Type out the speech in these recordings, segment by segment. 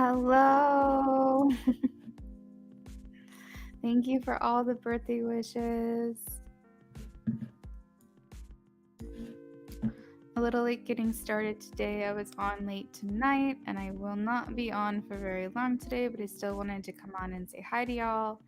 Hello. Thank you for all the birthday wishes. A little late getting started today. I was on late tonight, and I will not be on for very long today, but I still wanted to come on and say hi to y'all.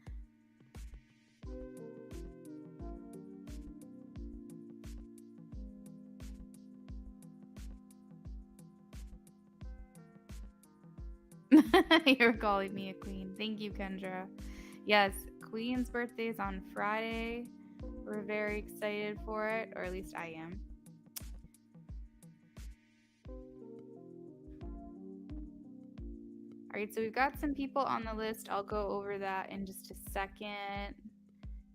You're calling me a queen. Thank you, Kendra. Yes, Queen's birthday is on Friday. We're very excited for it, or at least I am. All right, so we've got some people on the list. I'll go over that in just a second.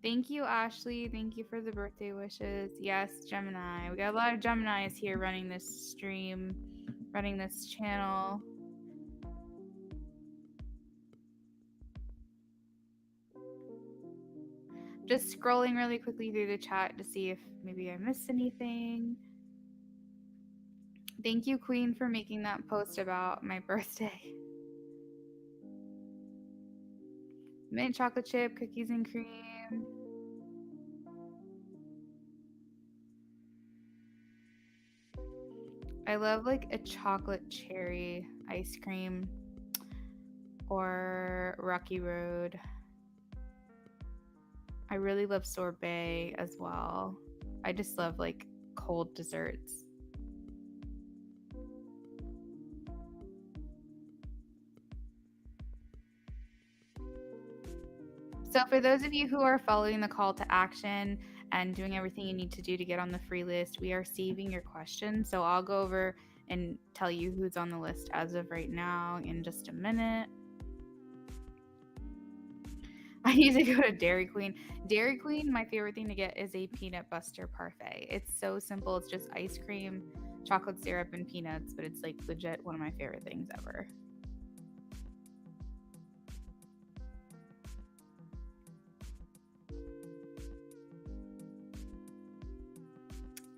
Thank you, Ashley. Thank you for the birthday wishes. Yes, Gemini. We got a lot of Geminis here running this stream, running this channel. Just scrolling really quickly through the chat to see if maybe I missed anything. Thank you, Queen, for making that post about my birthday. Mint chocolate chip, cookies and cream. I love like a chocolate cherry ice cream or Rocky Road. I really love sorbet as well. I just love like cold desserts. So for those of you who are following the call to action and doing everything you need to do to get on the free list, we are saving your questions. So I'll go over and tell you who's on the list as of right now in just a minute. I need to go to Dairy Queen. Dairy Queen, my favorite thing to get is a peanut butter parfait. It's so simple. It's just ice cream, chocolate syrup, and peanuts, but it's like legit one of my favorite things ever.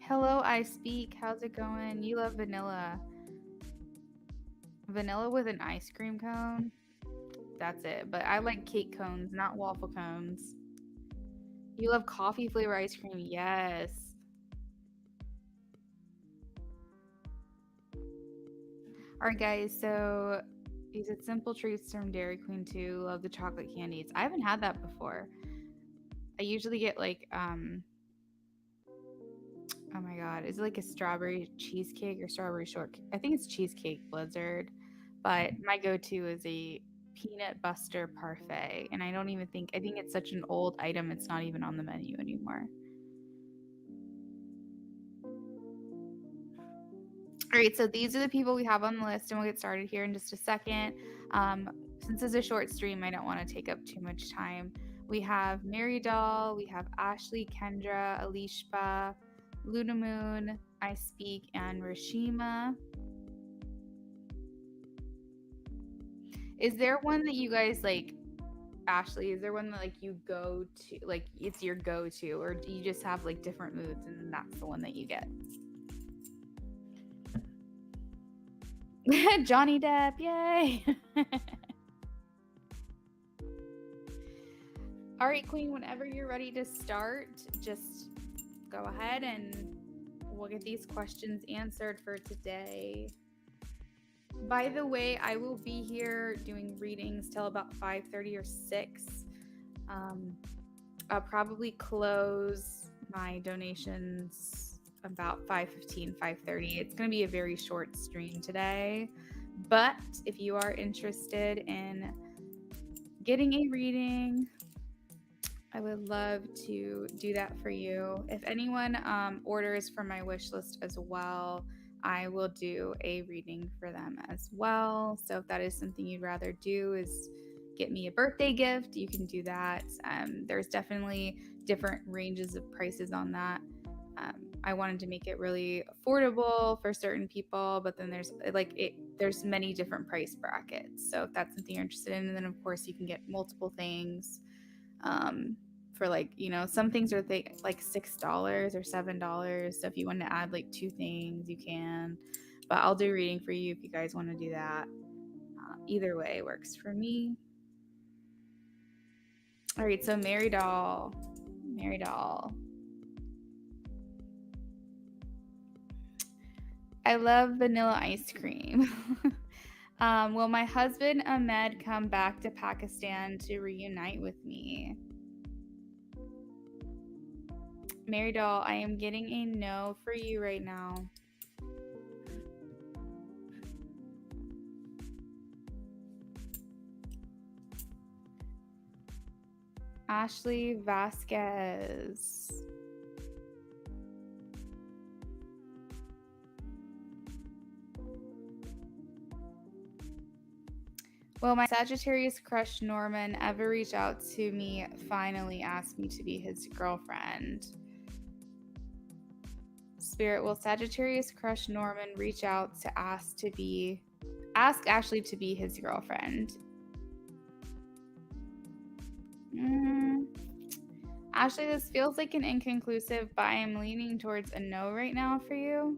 Hello, I Speak. How's it going? You love vanilla. Vanilla with an ice cream cone? That's it. But I like cake cones, not waffle cones. You love coffee flavor ice cream? Yes. All right, guys. So these are simple treats from Dairy Queen too. Love the chocolate candies. I haven't had that before. I usually get like oh my god, is it like a strawberry cheesecake or strawberry shortcake? I think it's cheesecake blizzard, but my go-to is a peanut butter parfait, and I don't even think I think it's such an old item it's not even on the menu anymore. All right, so these are the people we have on the list, and we'll get started here in just a second. Since it's a short stream, I don't want to take up too much time. We have Mary Doll, we have Ashley, Kendra, Alishba, Luna Moon, I Speak, and Rashima. Is there one that you guys like, Ashley? Is there one that like you go to, like it's your go-to, or do you just have like different moods and that's the one that you get? Johnny Depp, yay! All right, Queen, whenever you're ready to start, just go ahead and we'll get these questions answered for today. By the way, I will be here doing readings till about 5:30 or 6. I'll probably close my donations about 5:15, 5:30. It's going to be a very short stream today. But if you are interested in getting a reading, I would love to do that for you. If anyone orders from my wish list as well, I will do a reading for them as well. So if that is something you'd rather do, is get me a birthday gift, you can do that. There's definitely different ranges of prices on that. I wanted to make it really affordable for certain people, but then there's many different price brackets. So if that's something you're interested in, and then of course you can get multiple things. For like, some things are like $6 or $7. So if you want to add like 2 things, you can. But I'll do reading for you if you guys want to do that. Either way works for me. All right, so Mary Doll. Mary Doll. I love vanilla ice cream. Will my husband Ahmed come back to Pakistan to reunite with me? Mary Doll, I am getting a no for you right now. Ashley Vasquez. Will my Sagittarius crush Norman ever reach out to me, finally ask me to be his girlfriend? Spirit, will Sagittarius crush Norman reach out to ask Ashley to be his girlfriend? Ashley, this feels like an inconclusive, but I am leaning towards a no right now for you.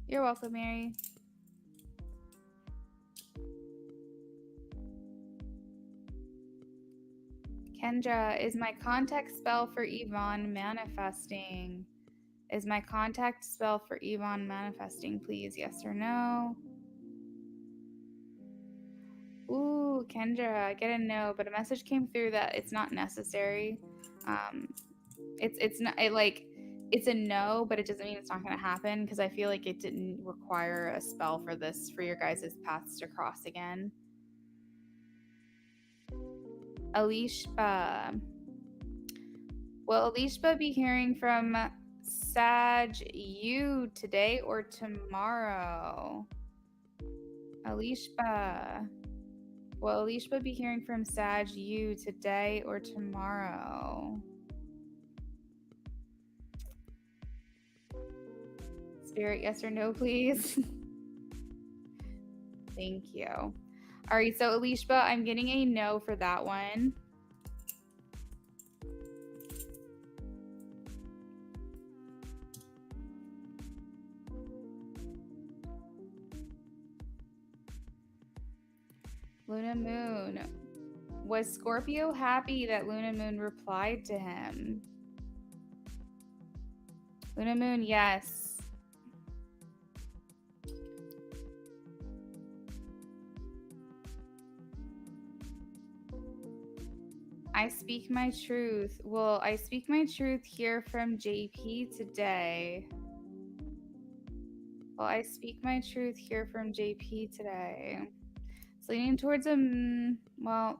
You're welcome, Mary. Kendra, is my contact spell for Yvonne manifesting? Is my contact spell for Yvonne manifesting, please? Yes or no? Ooh, Kendra, I get a no, but a message came through that it's not necessary. It's not it's a no, but it doesn't mean it's not going to happen because I feel like it didn't require a spell for this for your guys' paths to cross again. Alishba. Will Alishba be hearing from Sag you today or tomorrow? Alishba. Will Alishba be hearing from Sag you today or tomorrow? Spirit, yes or no, please? Thank you. All right, so Alishba, I'm getting a no for that one. Luna Moon. Was Scorpio happy that Luna Moon replied to him? Luna Moon, yes. I speak my truth. Will I speak my truth here from JP today? Well, I speak my truth here from JP today. It's leaning towards well,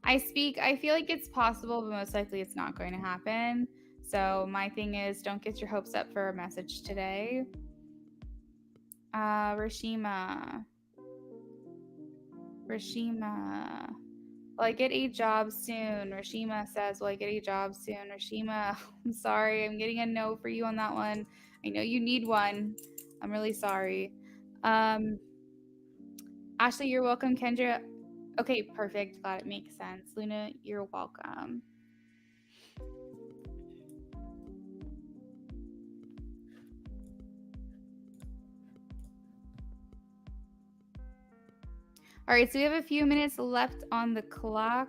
I feel like it's possible, but most likely it's not going to happen. So my thing is, don't get your hopes up for a message today. Rashima. Will I get a job soon? Rashima says, will I get a job soon? Rashima, I'm sorry. I'm getting a no for you on that one. I know you need one. I'm really sorry. Ashley, you're welcome. Kendra, okay, perfect. Glad it makes sense. Luna, you're welcome. All right, so we have a few minutes left on the clock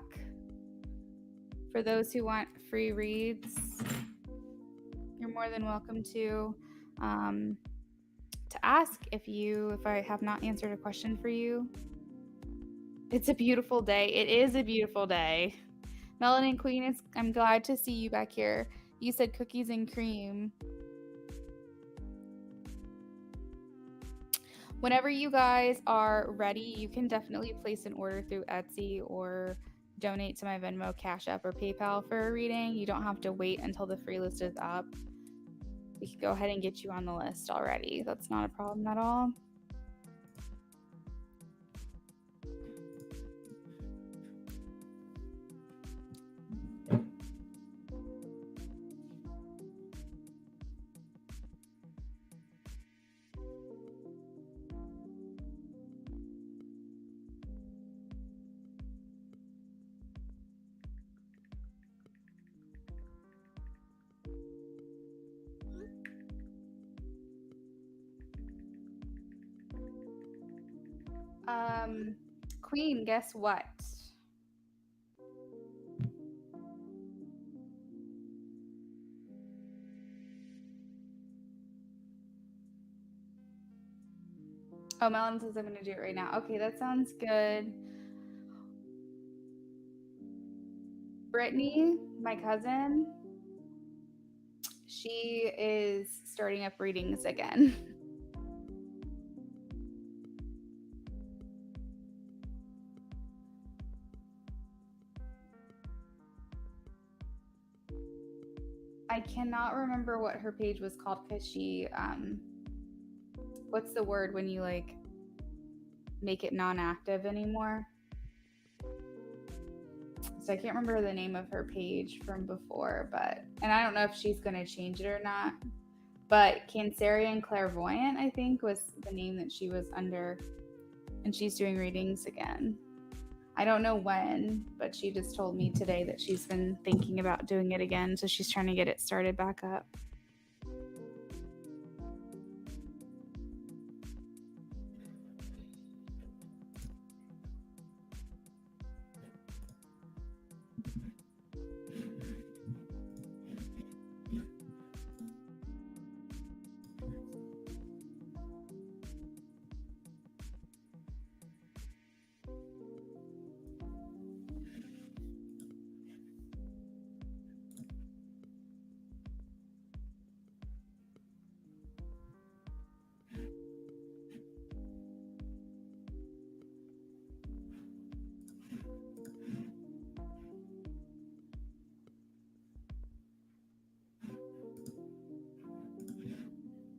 for those who want free reads. You're more than welcome to ask if I have not answered a question for you. It's a beautiful day. It is a beautiful day. Melanin Queen, I'm glad to see you back here. You said cookies and cream. Whenever you guys are ready, you can definitely place an order through Etsy or donate to my Venmo, Cash App, or PayPal for a reading. You don't have to wait until the free list is up. We can go ahead and get you on the list already. That's not a problem at all. Queen, guess what? Oh, Melon says I'm going to do it right now. Okay, that sounds good. Brittany, my cousin, she is starting up readings again. I cannot remember what her page was called because she, what's the word when you like make it non-active anymore? So I can't remember the name of her page from before, and I don't know if she's going to change it or not. But Cancerian Clairvoyant, I think, was the name that she was under, and she's doing readings again. I don't know when, but she just told me today that she's been thinking about doing it again, so she's trying to get it started back up.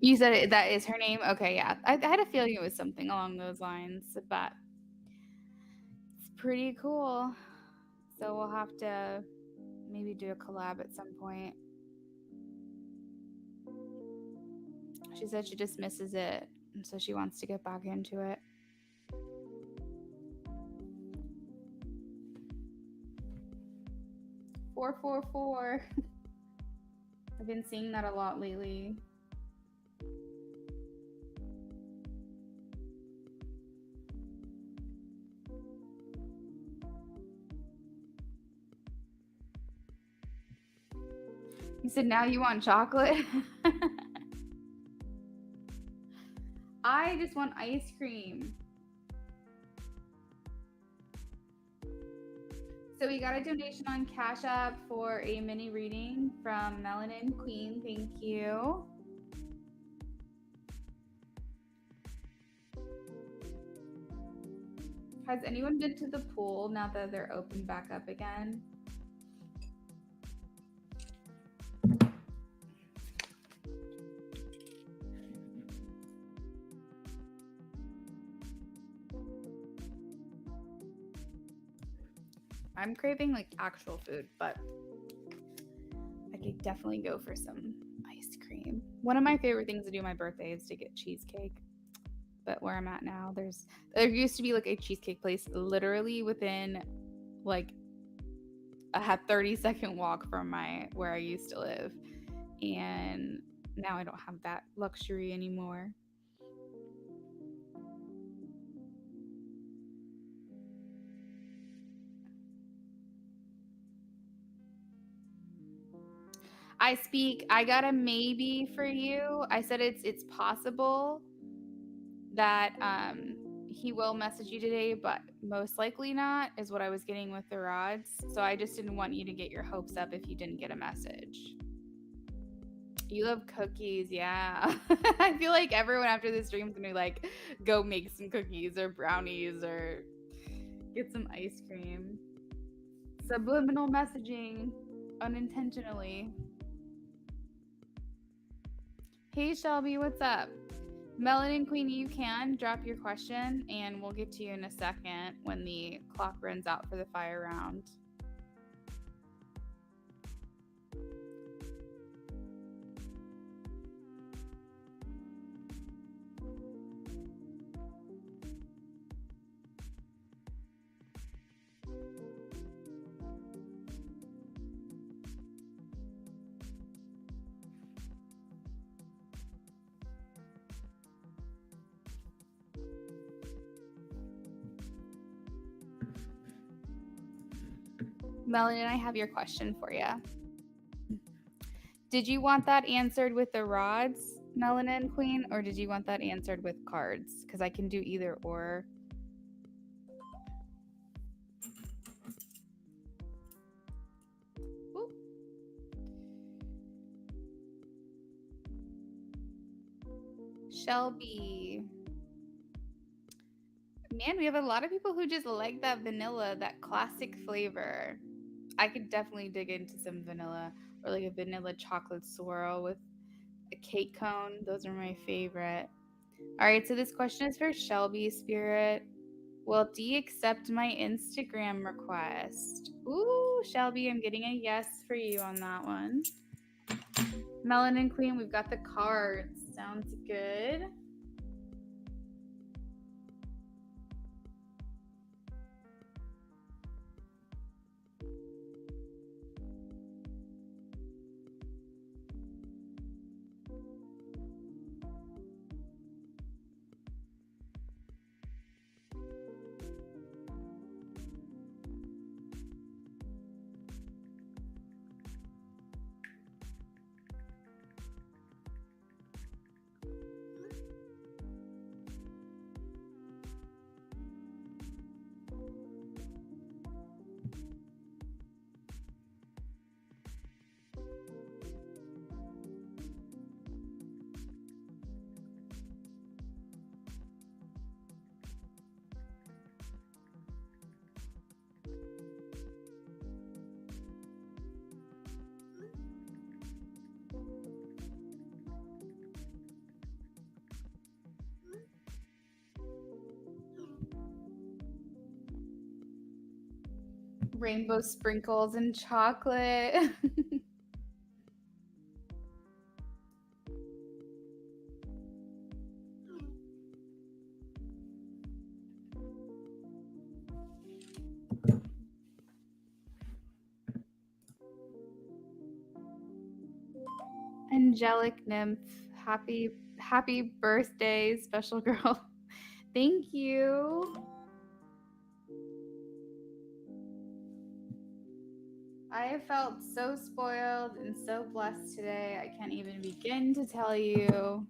You said that is her name? Okay, yeah. I had a feeling it was something along those lines, but it's pretty cool. So we'll have to maybe do a collab at some point. She said she just misses it, and so she wants to get back into it. Four, 4. I've been seeing that a lot lately. You said now you want chocolate? I just want ice cream. So we got a donation on Cash App for a mini reading from Melanin Queen. Thank you. Has anyone been to the pool now that they're open back up again? I'm craving like actual food, but I could definitely go for some ice cream. One of my favorite things to do on my birthday is to get cheesecake. But where I'm at now, there used to be like a cheesecake place literally within like a 30-second walk from where I used to live. And now I don't have that luxury anymore. I got a maybe for you. I said it's possible that he will message you today, but most likely not, is what I was getting with the rods. So I just didn't want you to get your hopes up if you didn't get a message. You love cookies, yeah. I feel like everyone after this stream is gonna like go make some cookies or brownies or get some ice cream. Subliminal messaging unintentionally. Hey Shelby, what's up? Melanin Queen, you can drop your question and we'll get to you in a second when the clock runs out for the fire round. Melanie, I have your question for you. Did you want that answered with the rods, Melanin Queen, or did you want that answered with cards? Because I can do either or. Ooh. Shelby. Man, we have a lot of people who just like that vanilla, that classic flavor. I could definitely dig into some vanilla or like a vanilla chocolate swirl with a cake cone. Those are my favorite. All right, so this question is for Shelby Spirit. Will D accept my Instagram request? Ooh, Shelby, I'm getting a yes for you on that one. Melanin Queen, we've got the cards. Sounds good. Rainbow sprinkles and chocolate. Angelic nymph, happy birthday, special girl. Thank you. I have felt so spoiled and so blessed today. I can't even begin to tell you.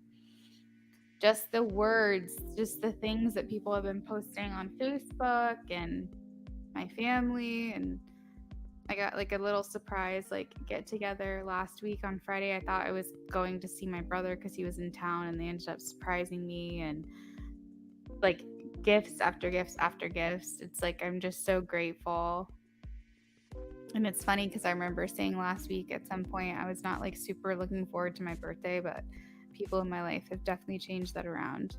Just the words, just the things that people have been posting on Facebook and my family. And I got like a little surprise, like get together last week on Friday. I thought I was going to see my brother because he was in town, and they ended up surprising me, and like gifts after gifts after gifts. It's like I'm just so grateful. And it's funny because I remember saying last week at some point I was not like super looking forward to my birthday, but people in my life have definitely changed that around.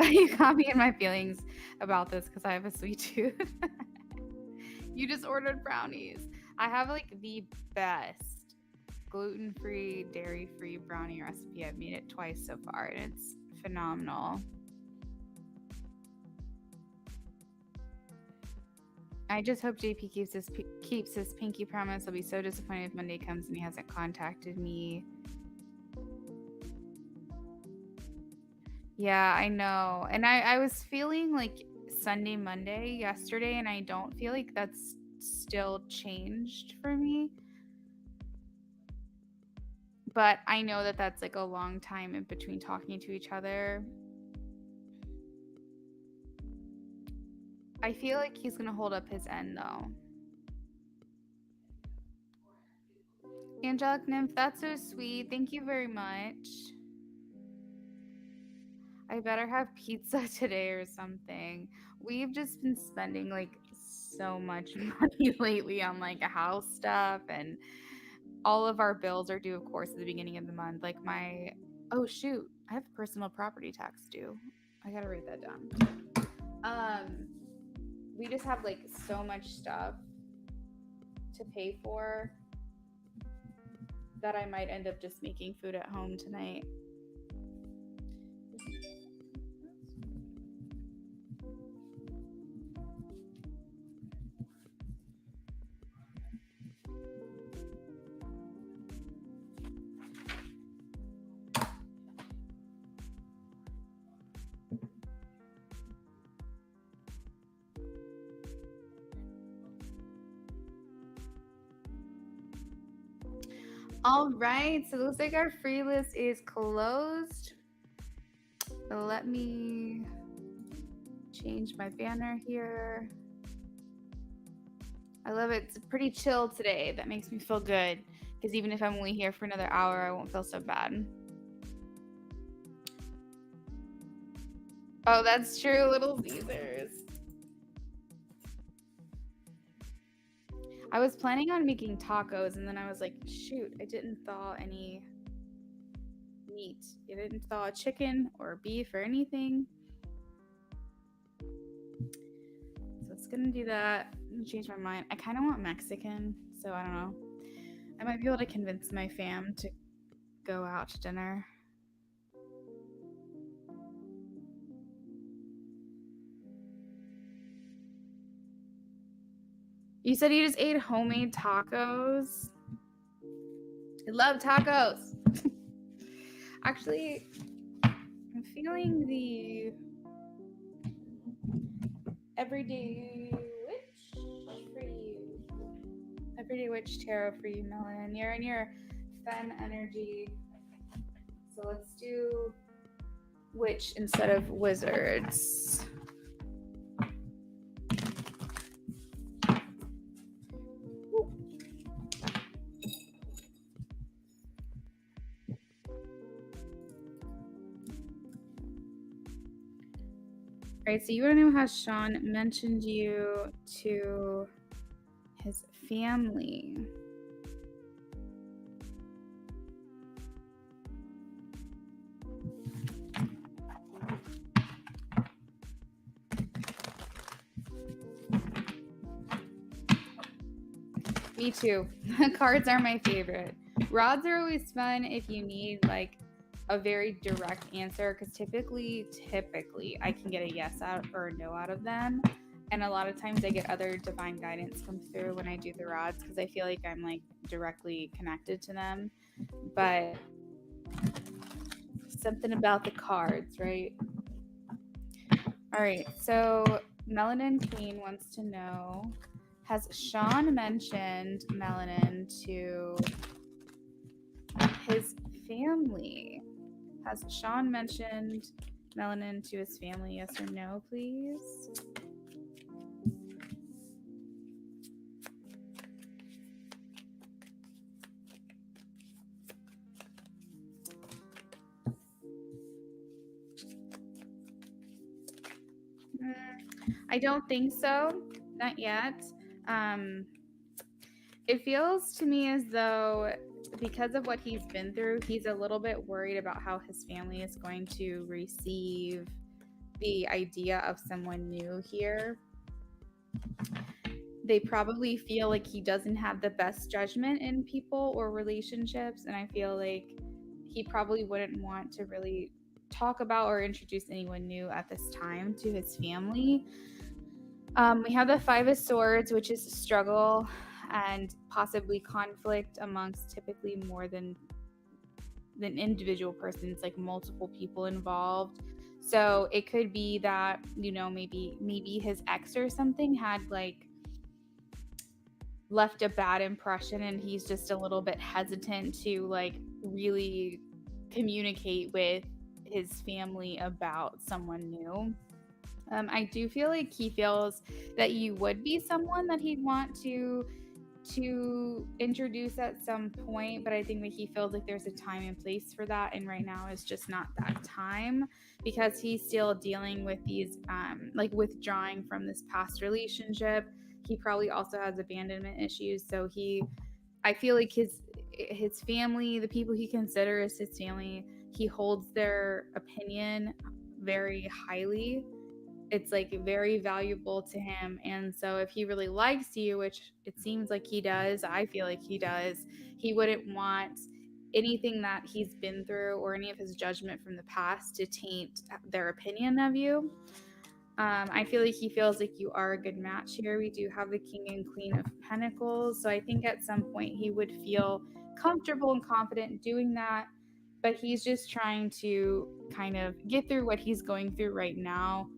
You got me in my feelings about this because I have a sweet tooth. You just ordered brownies. I have like the best gluten-free, dairy-free brownie recipe. I've made it twice so far, and it's phenomenal. I just hope JP keeps his pinky promise. I'll be so disappointed if Monday comes and he hasn't contacted me. Yeah, I know. And I was feeling like Sunday, Monday yesterday, and I don't feel like that's still changed for me. But I know that that's like a long time in between talking to each other. I feel like he's going to hold up his end though. Angelic Nymph, that's so sweet. Thank you very much. I better have pizza today or something. We've just been spending like so much money lately on like house stuff, and all of our bills are due, of course, at the beginning of the month. Like oh shoot, I have personal property tax due. I gotta write that down. We just have like so much stuff to pay for that I might end up just making food at home tonight. All right, so it looks like our free list is closed. Let me change my banner here. I love it. It's pretty chill today. That makes me feel good, because even if I'm only here for another hour, I won't feel so bad. Oh, that's true, Little Caesars. I was planning on making tacos, and then I was like, shoot, I didn't thaw any meat. I didn't thaw chicken or beef or anything. So it's gonna do that. I'm gonna change my mind. I kind of want Mexican, so I don't know. I might be able to convince my fam to go out to dinner. You said you just ate homemade tacos. I love tacos. Actually, I'm feeling the Everyday Witch for you. Everyday Witch Tarot for you, Melon. You're in your Fen energy. So let's do Witch instead of Wizards. Alright, so you want to know how Sean mentioned you to his family. Me too. Cards are my favorite. Rods are always fun if you need like a very direct answer, because typically I can get a yes out or a no out of them. And a lot of times I get other divine guidance come through when I do the rods, because I feel like I'm like directly connected to them. But something about the cards, right? All right, so Melanin Queen wants to know, has Sean mentioned Melanin to his family? Has Sean mentioned Melanin to his family? Yes or no, please? I don't think so. Not yet. It feels to me as though, because of what he's been through, he's a little bit worried about how his family is going to receive the idea of someone new here. They probably feel like he doesn't have the best judgment in people or relationships, and I feel like he probably wouldn't want to really talk about or introduce anyone new at this time to his family. We have the Five of Swords, which is a struggle and possibly conflict amongst typically more than individual persons, like multiple people involved. So it could be that, you know, maybe his ex or something had like left a bad impression, and he's just a little bit hesitant to like really communicate with his family about someone new. I do feel like he feels that you would be someone that he'd want to introduce at some point, but I think that he feels like there's a time and place for that, and right now is just not that time, because he's still dealing with these like withdrawing from this past relationship. He probably also has abandonment issues, so I feel like his family, the people he considers his family, he holds their opinion very highly. It's like very valuable to him, and so if he really likes you, which it seems like he does, I feel like he does, he wouldn't want anything that he's been through or any of his judgment from the past to taint their opinion of you. I feel like he feels like you are a good match here. We do have the King and Queen of Pentacles, so I think at some point he would feel comfortable and confident doing that, but he's just trying to kind of get through what he's going through right now.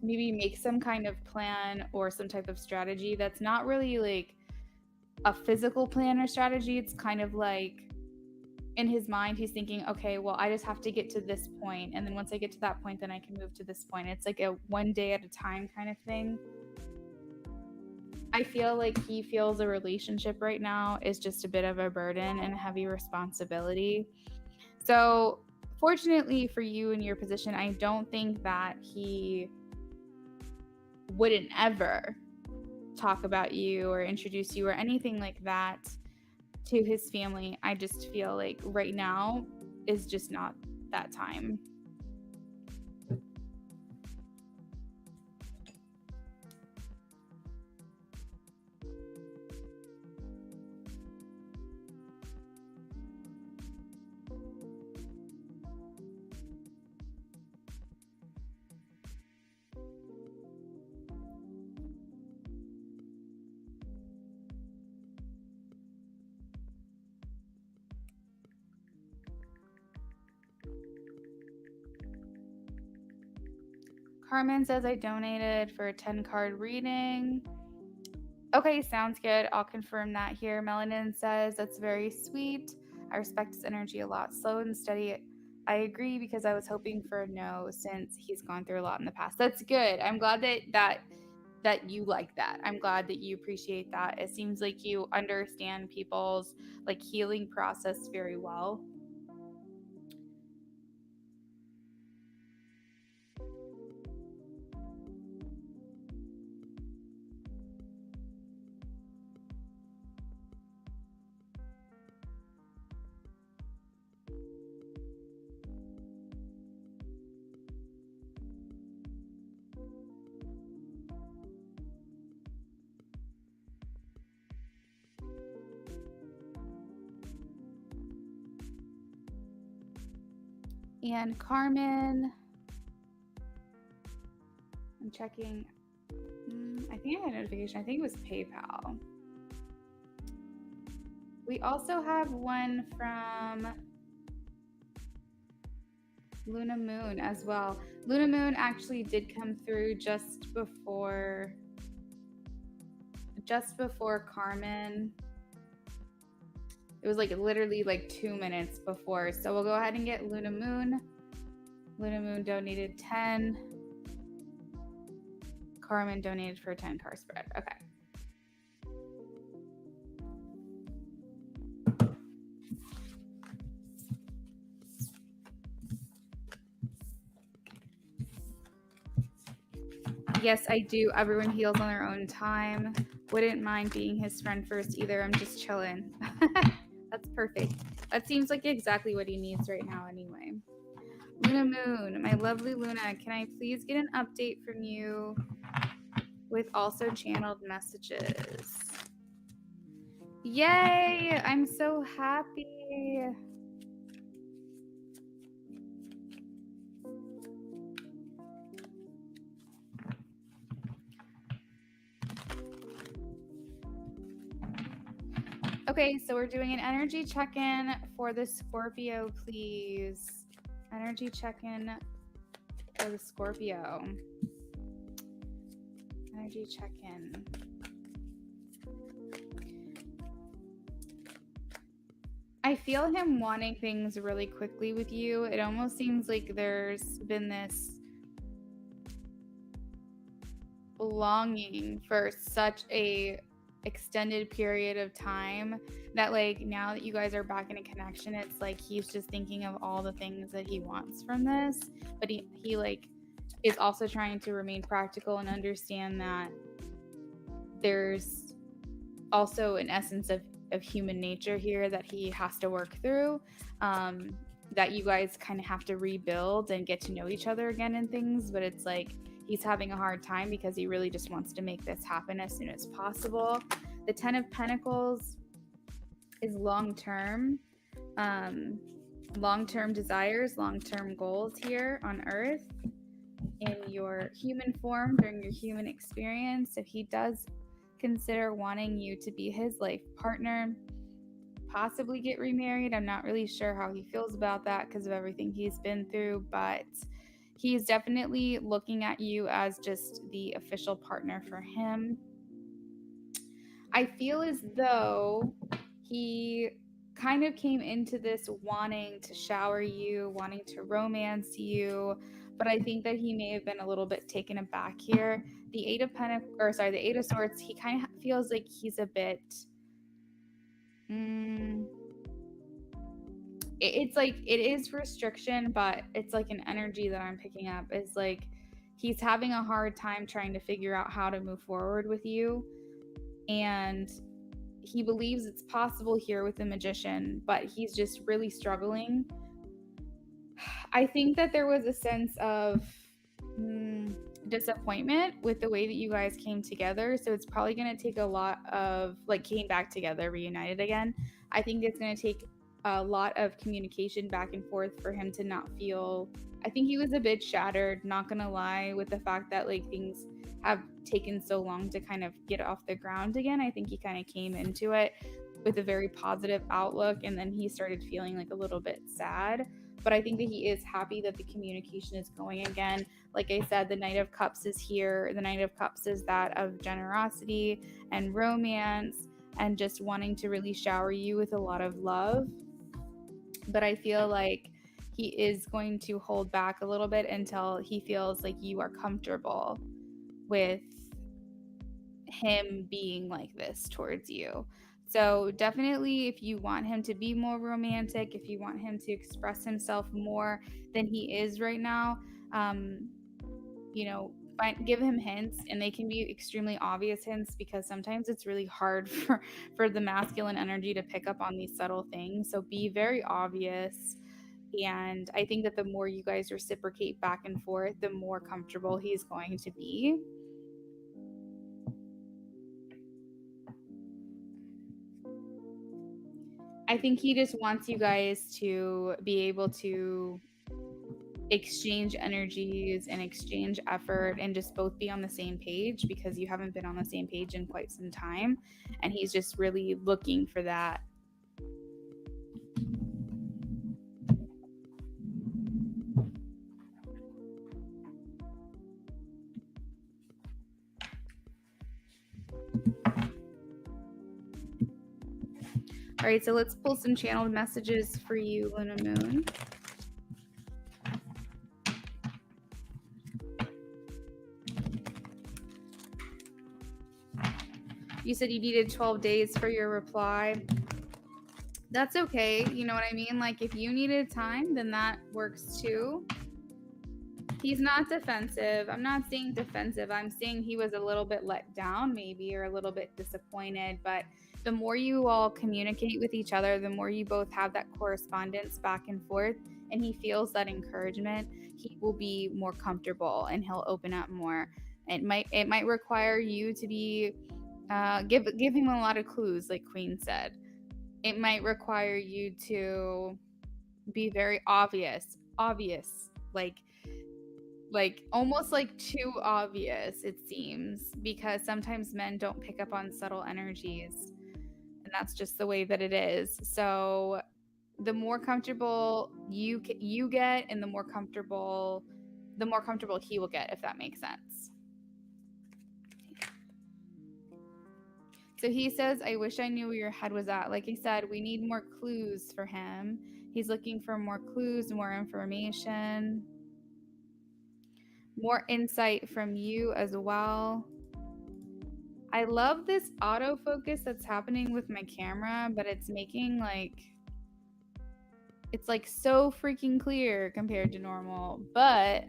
Maybe make some kind of plan or some type of strategy that's not really like a physical plan or strategy. It's kind of like in his mind, he's thinking, okay, well, I just have to get to this point, and then once I get to that point, then I can move to this point. It's like a one day at a time kind of thing. I feel like he feels a relationship right now is just a bit of a burden and a heavy responsibility. So, fortunately for you in your position, I don't think that he wouldn't ever talk about you or introduce you or anything like that to his family. I just feel like right now is just not that time. Carmen says I donated for a 10 card reading. Okay, sounds good. I'll confirm that here. Melanin says that's very sweet. I respect his energy a lot. Slow and steady. I agree because I was hoping for a no since he's gone through a lot in the past. That's good. I'm glad that you like that. I'm glad that you appreciate that. It seems like you understand people's like healing process very well. And Carmen, I'm checking. I think I had a notification. I think it was PayPal. We also have one from Luna Moon as well. Luna Moon actually did come through just before Carmen. It was like literally like 2 minutes before. So we'll go ahead and get Luna Moon. Luna Moon donated 10. Carmen donated for a 10 card spread. Okay. Yes, I do. Everyone heals on their own time. Wouldn't mind being his friend first either. I'm just chilling. That's perfect. That seems like exactly what he needs right now anyway. Luna Moon, my lovely Luna, can I please get an update from you with also channeled messages? Yay! I'm so happy. Okay, so we're doing an energy check-in for the Scorpio, please. Energy check-in for the Scorpio. Energy check-in. I feel him wanting things really quickly with you. It almost seems like there's been this longing for such a extended period of time that like now that you guys are back in a connection, it's like he's just thinking of all the things that he wants from this, but he like is also trying to remain practical and understand that there's also an essence of human nature here that he has to work through, that you guys kind of have to rebuild and get to know each other again and things, but it's like he's having a hard time because he really just wants to make this happen as soon as possible. The 10 of Pentacles is long-term desires, long-term goals here on Earth in your human form during your human experience. So he does consider wanting you to be his life partner, possibly get remarried. I'm not really sure how he feels about that because of everything he's been through, but he's definitely looking at you as just the official partner for him. I feel as though he kind of came into this wanting to shower you, wanting to romance you, but I think that he may have been a little bit taken aback here. The Eight of the Eight of Swords, he kind of feels like he's a bit. It's like it is restriction, but it's like an energy that I'm picking up. Is like he's having a hard time trying to figure out how to move forward with you, and he believes it's possible here with the Magician, but he's just really struggling. I think that there was a sense of disappointment with the way that you guys came together. So it's probably going to take a lot of, like, came back together, reunited again. I think it's going to take a lot of communication back and forth for him to not feel. I think he was a bit shattered, not going to lie, with the fact that, like, things have taken so long to kind of get off the ground again. I think he kind of came into it with a very positive outlook, and then he started feeling like a little bit sad. But I think that he is happy that the communication is going again. Like I said, the Knight of Cups is here. The Knight of Cups is that of generosity and romance and just wanting to really shower you with a lot of love. But I feel like he is going to hold back a little bit until he feels like you are comfortable with him being like this towards you. So definitely, if you want him to be more romantic, if you want him to express himself more than he is right now, you know, give him hints, and they can be extremely obvious hints, because sometimes it's really hard for the masculine energy to pick up on these subtle things. So be very obvious. And I think that the more you guys reciprocate back and forth, the more comfortable he's going to be. I think he just wants you guys to be able to exchange energies and exchange effort and just both be on the same page, because you haven't been on the same page in quite some time, and he's just really looking for that. All right, so let's pull some channeled messages for you, Luna Moon. You said you needed 12 days for your reply. That's okay. You know what I mean? Like, if you needed time, then that works too. He's not defensive. I'm not saying defensive. I'm saying he was a little bit let down, maybe, or a little bit disappointed. But the more you all communicate with each other, the more you both have that correspondence back and forth, and he feels that encouragement, he will be more comfortable and he'll open up more. It might require you to be give him a lot of clues, like Queen said. It might require you to be very obvious, like almost like too obvious, it seems, because sometimes men don't pick up on subtle energies, and that's just the way that it is. So the more comfortable you get, and the more comfortable he will get, if that makes sense. So he says, I wish I knew where your head was at. Like I said, we need more clues for him. He's looking for more clues, more information, more insight from you as well. I love this autofocus that's happening with my camera, but it's making it's like so freaking clear compared to normal, but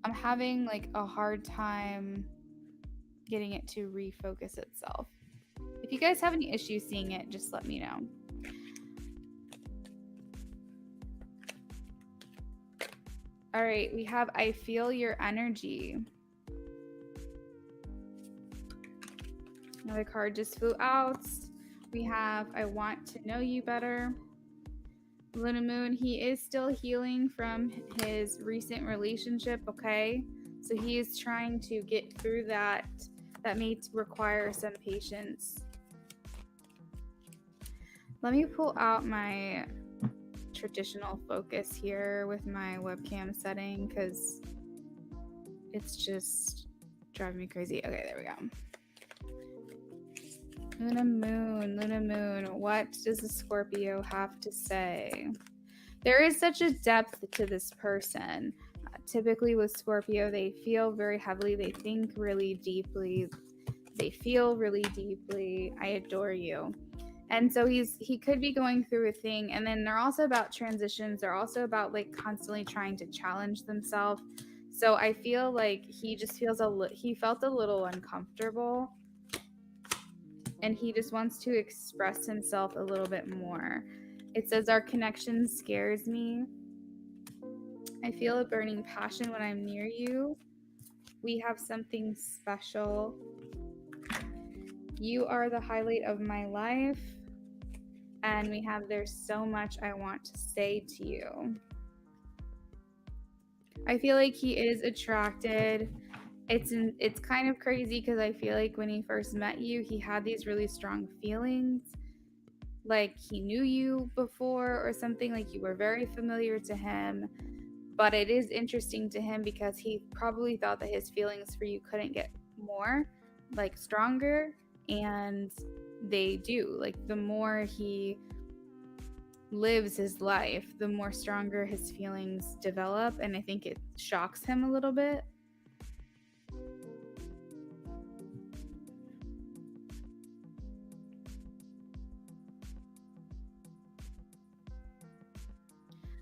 I'm having like a hard time getting it to refocus itself. If you guys have any issues seeing it, just let me know. All right, we have I feel your energy. Another card just flew out. We have I want to know you better. Luna Moon, he is still healing from his recent relationship, okay? So he is trying to get through that. That may require some patience. Let me pull out my traditional focus here with my webcam setting, because it's just driving me crazy. Okay, there we go. Luna Moon, Luna Moon. What does the Scorpio have to say? There is such a depth to this person. Typically with Scorpio, they feel very heavily. They think really deeply. They feel really deeply. I adore you. And so he could be going through a thing. And then they're also about transitions. They're also about like constantly trying to challenge themselves. So I feel like he just feels he felt a little uncomfortable, and he just wants to express himself a little bit more. It says, our connection scares me. I feel a burning passion when I'm near you. We have something special. You are the highlight of my life. And we have, there's so much I want to say to you. I feel like he is attracted. It's kind of crazy because I feel like when he first met you, he had these really strong feelings. Like he knew you before or something, like you were very familiar to him. But it is interesting to him because he probably thought that his feelings for you couldn't get more, like stronger. And they do. Like the more he lives his life, the more stronger his feelings develop. And I think it shocks him a little bit.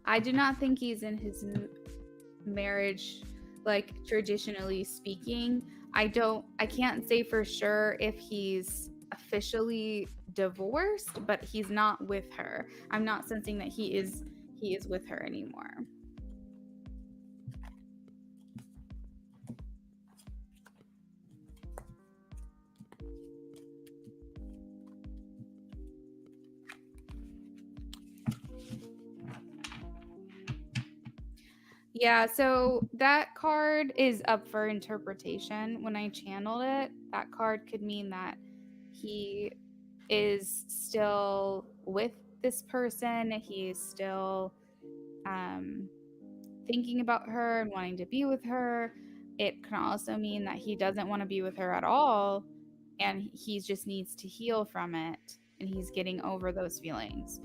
I do not think he's in his marriage, like traditionally speaking. I can't say for sure if he's officially divorced, but he's not with her. I'm not sensing that he is with her anymore. Yeah, so that card is up for interpretation. When I channeled it, that card could mean that he is still with this person. He's still thinking about her and wanting to be with her. It can also mean that he doesn't want to be with her at all and he just needs to heal from it and he's getting over those feelings.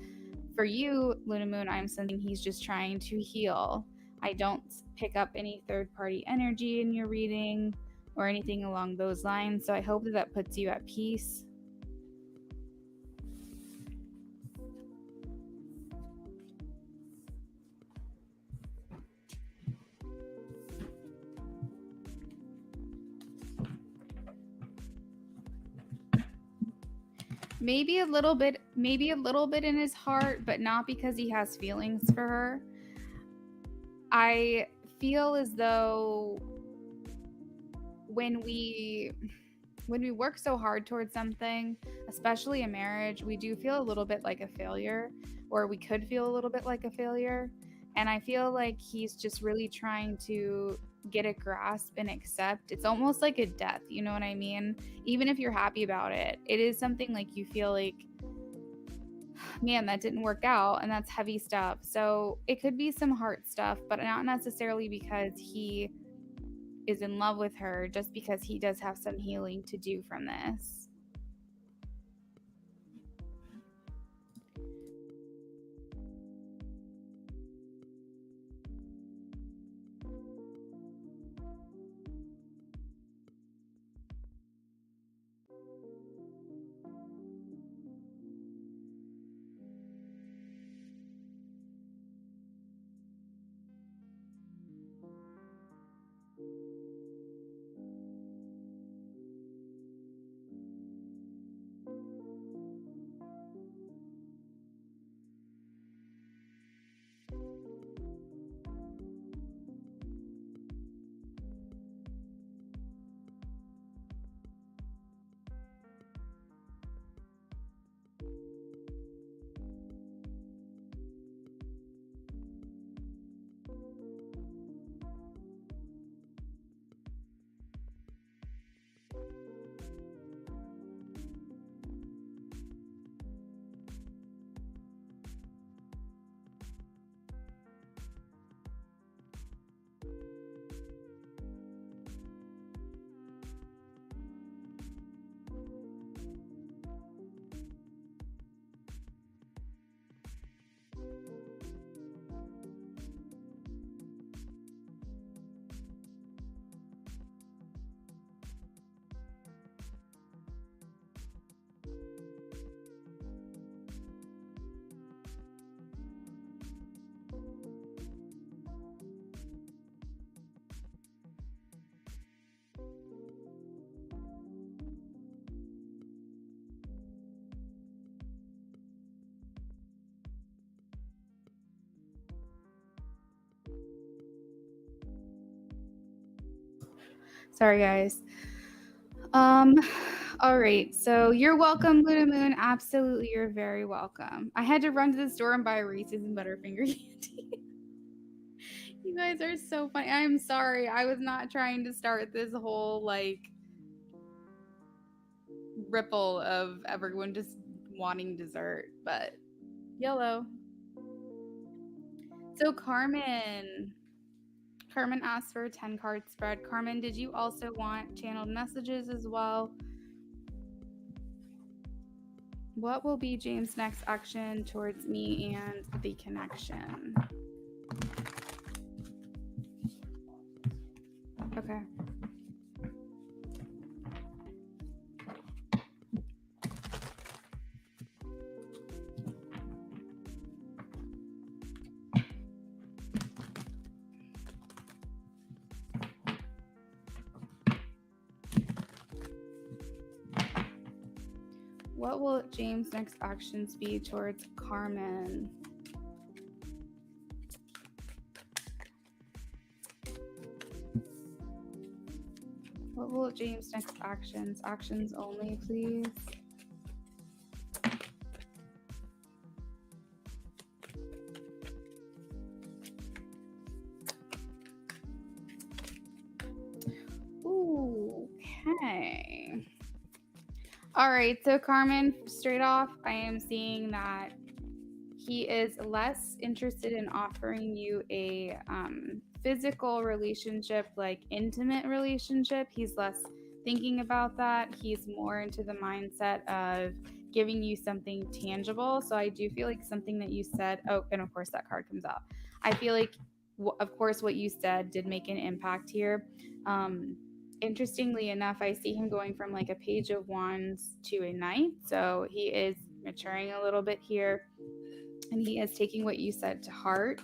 For you, Luna Moon, I'm sensing he's just trying to heal. I don't pick up any third party energy in your reading or anything along those lines. So I hope that that puts you at peace. Maybe a little bit in his heart, but not because he has feelings for her. I feel as though when we work so hard towards something, especially a marriage, we do feel a little bit like a failure, or we could feel a little bit like a failure. And I feel like he's just really trying to get a grasp and accept. It's almost like a death, you know what I mean? Even if you're happy about it, it is something like you feel like, man, that didn't work out, and that's heavy stuff. So it could be some heart stuff, but not necessarily because he is in love with her, just because he does have some healing to do from this. Sorry, guys. All right. So you're welcome, Luna Moon. Absolutely, you're very welcome. I had to run to the store and buy Reese's and Butterfinger candy. You guys are so funny. I'm sorry. I was not trying to start this whole like ripple of everyone just wanting dessert, but yellow. So Carmen asked for a 10 card spread. Carmen, did you also want channeled messages as well? What will be James' next action towards me and the connection? Okay. What will James' next actions be towards Carmen? What will James' next actions? Actions only, please. Ooh, okay. All right, so Carmen, straight off, I am seeing that he is less interested in offering you a physical relationship, like intimate relationship. He's less thinking about that. He's more into the mindset of giving you something tangible. So I do feel like something that you said, oh, and of course that card comes out. I feel like, of course, what you said did make an impact here. Interestingly enough, I see him going from like a page of wands to a knight. So he is maturing a little bit here, and he is taking what you said to heart.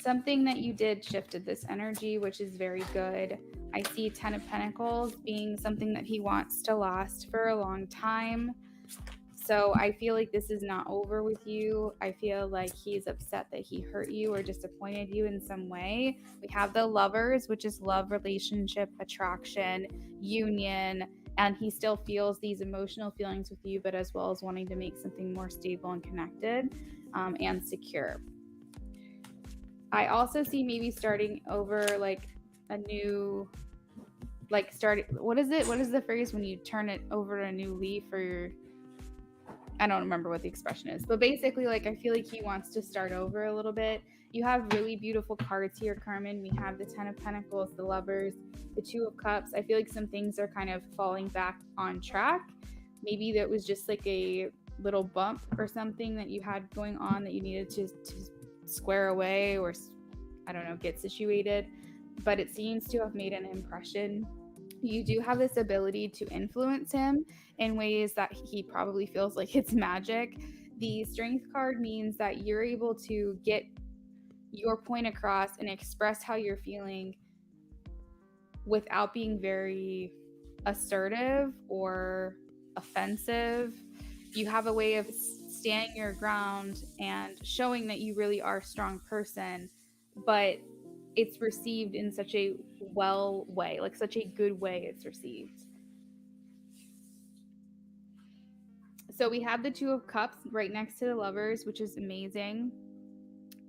Something that you did shifted this energy, which is very good. I see 10 of Pentacles being something that he wants to last for a long time. So I feel like this is not over with you. I feel like he's upset that he hurt you or disappointed you in some way. We have the Lovers, which is love, relationship, attraction, union, and he still feels these emotional feelings with you, but as well as wanting to make something more stable and connected and secure. I also see maybe starting over like a new, like what is it? What is the phrase when you turn it over to a new leaf, or I don't remember what the expression is, but basically, like, I feel like he wants to start over a little bit. You have really beautiful cards here, Carmen. We have the 10 of Pentacles, the Lovers, the 2 of Cups. I feel like some things are kind of falling back on track. Maybe that was just like a little bump or something that you had going on that you needed to square away, or I don't know, get situated. But it seems to have made an impression. You do have this ability to influence him in ways that he probably feels like it's magic. The Strength card means that you're able to get your point across and express how you're feeling without being very assertive or offensive. You have a way of standing your ground and showing that you really are a strong person, but it's received in such a well way, like such a good way it's received. So we have the 2 of Cups right next to the Lovers, which is amazing.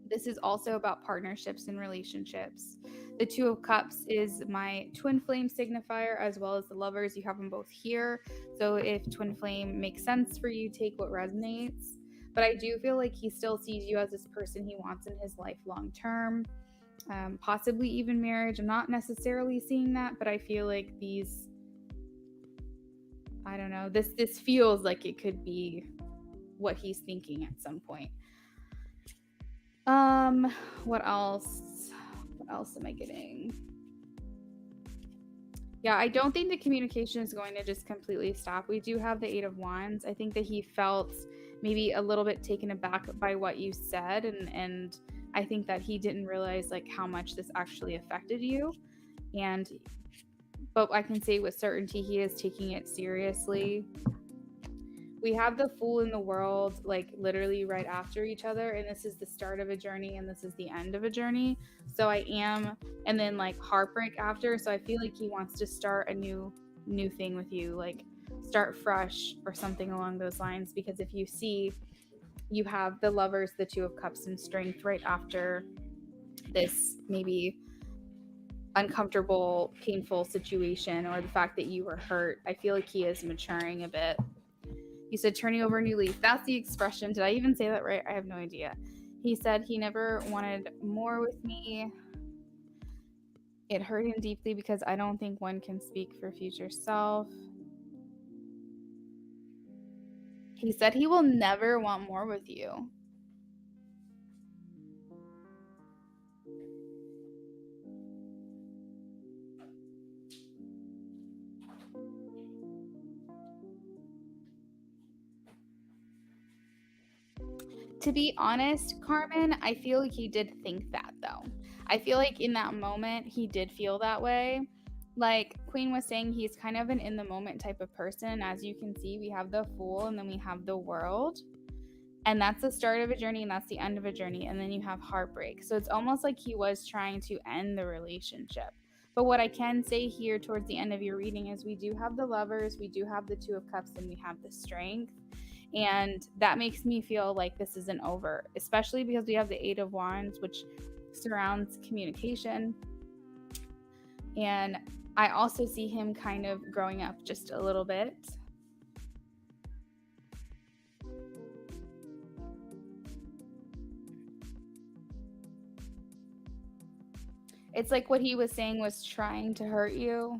This is also about partnerships and relationships. The 2 of Cups is my twin flame signifier, as well as the Lovers. You have them both here. So if twin flame makes sense for you, take what resonates. But I do feel like he still sees you as this person he wants in his life long term. Possibly even marriage. I'm not necessarily seeing that, but I feel like these, I don't know, this feels like it could be what he's thinking at some point. What else? What else am I getting? Yeah, I don't think the communication is going to just completely stop. We do have the 8 of Wands. I think that he felt maybe a little bit taken aback by what you said, and I think that he didn't realize like how much this actually affected you. But I can say with certainty he is taking it seriously. we have the Fool in the World, like literally right after each other, and this is the start of a journey and this is the end of a journey. So I am, and then like heartbreak after. So I feel like he wants to start a new thing with you, like start fresh or something along those lines. Because if you see, you have the Lovers, the Two of Cups, and Strength right after this maybe uncomfortable, painful situation, or the fact that you were hurt. I feel like he is maturing a bit. You said turning over a new leaf. That's the expression. Did I even say that right? I have no idea. He said he never wanted more with me. It hurt him deeply because I don't think one can speak for future self. He said he will never want more with you. To be honest, Carmen, I feel like he did think that though. I feel like in that moment, he did feel that way. Like Queen was saying, he's kind of an in the moment type of person. As you can see, we have the Fool and then we have the World. And that's the start of a journey and that's the end of a journey. And then you have heartbreak. So it's almost like he was trying to end the relationship. But what I can say here towards the end of your reading is we do have the Lovers, we do have the Two of Cups, and we have the Strength. And that makes me feel like this isn't over, especially because we have the Eight of Wands, which surrounds communication. And I also see him kind of growing up just a little bit. It's like what he was saying was trying to hurt you.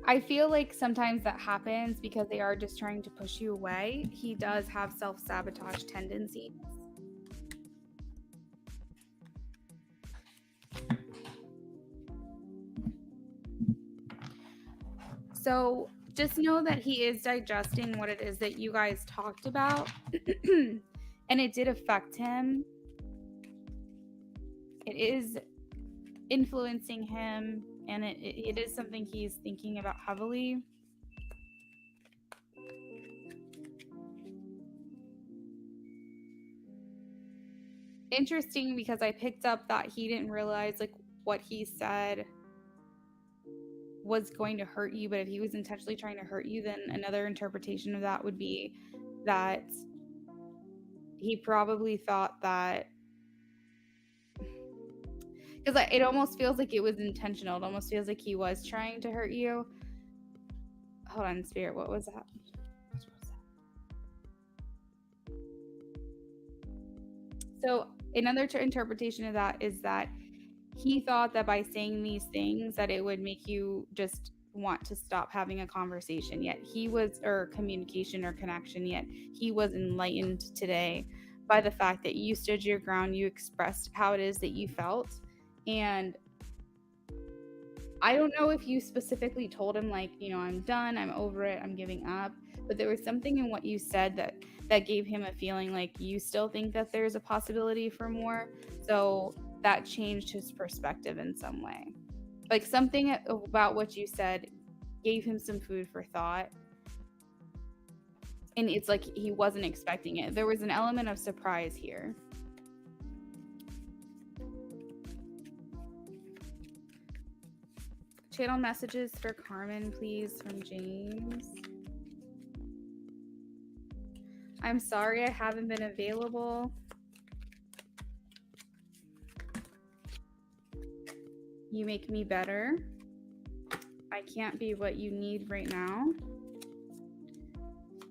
I feel like sometimes that happens because they are just trying to push you away. He does have self-sabotage tendencies. So just know that he is digesting what it is that you guys talked about. And it did affect him. It is influencing him, and it is something he's thinking about heavily. Interesting, because I picked up that he didn't realize like what he said was going to hurt you, but if he was intentionally trying to hurt you, then another interpretation of that would be that he probably thought that, because it almost feels like it was intentional. It almost feels like he was trying to hurt you. Hold on, Spirit, what was that? So another interpretation of that is that he thought that by saying these things that it would make you just want to stop having a conversation, yet he was, or communication or connection, yet he was enlightened today by the fact that you stood your ground, you expressed how it is that you felt. And I don't know if you specifically told him like, you know, I'm done, I'm over it, I'm giving up, but there was something in what you said that gave him a feeling like you still think that there's a possibility for more. So that changed his perspective in some way. Like something about what you said gave him some food for thought. And it's like he wasn't expecting it. There was an element of surprise here. Channel messages for Carmen, please, from James. I'm sorry I haven't been available. You make me better. I can't be what you need right now.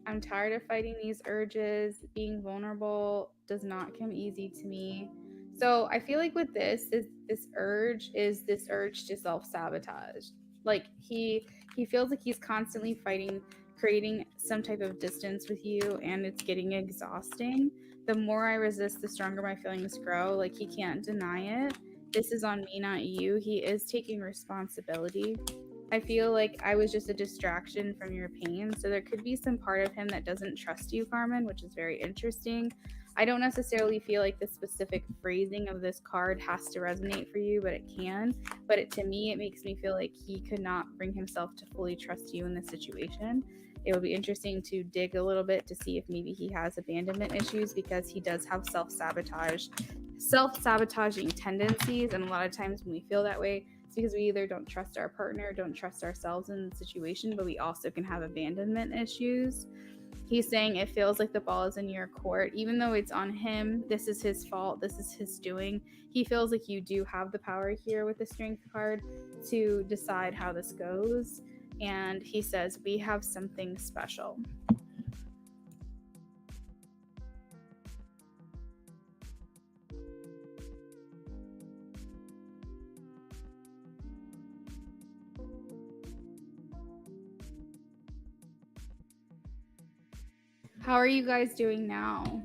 I'm tired of fighting these urges. Being vulnerable does not come easy to me. So I feel like with this urge to self-sabotage. Like he feels like he's constantly fighting, creating some type of distance with you, and it's getting exhausting. The more I resist, the stronger my feelings grow. Like he can't deny it. This is on me, not you. He is taking responsibility. I feel like I was just a distraction from your pain. So there could be some part of him that doesn't trust you, Carmen, which is very interesting. I don't necessarily feel like the specific phrasing of this card has to resonate for you, but it can. But to me, it makes me feel like he could not bring himself to fully trust you in this situation. It would be interesting to dig a little bit to see if maybe he has abandonment issues, because he does have self-sabotaging tendencies. And a lot of times when we feel that way, it's because we either don't trust our partner, don't trust ourselves in the situation, but we also can have abandonment issues. He's saying it feels like the ball is in your court, even though it's on him. This is his fault. This is his doing. He feels like you do have the power here with the Strength card to decide how this goes. And he says, we have something special. How are you guys doing now?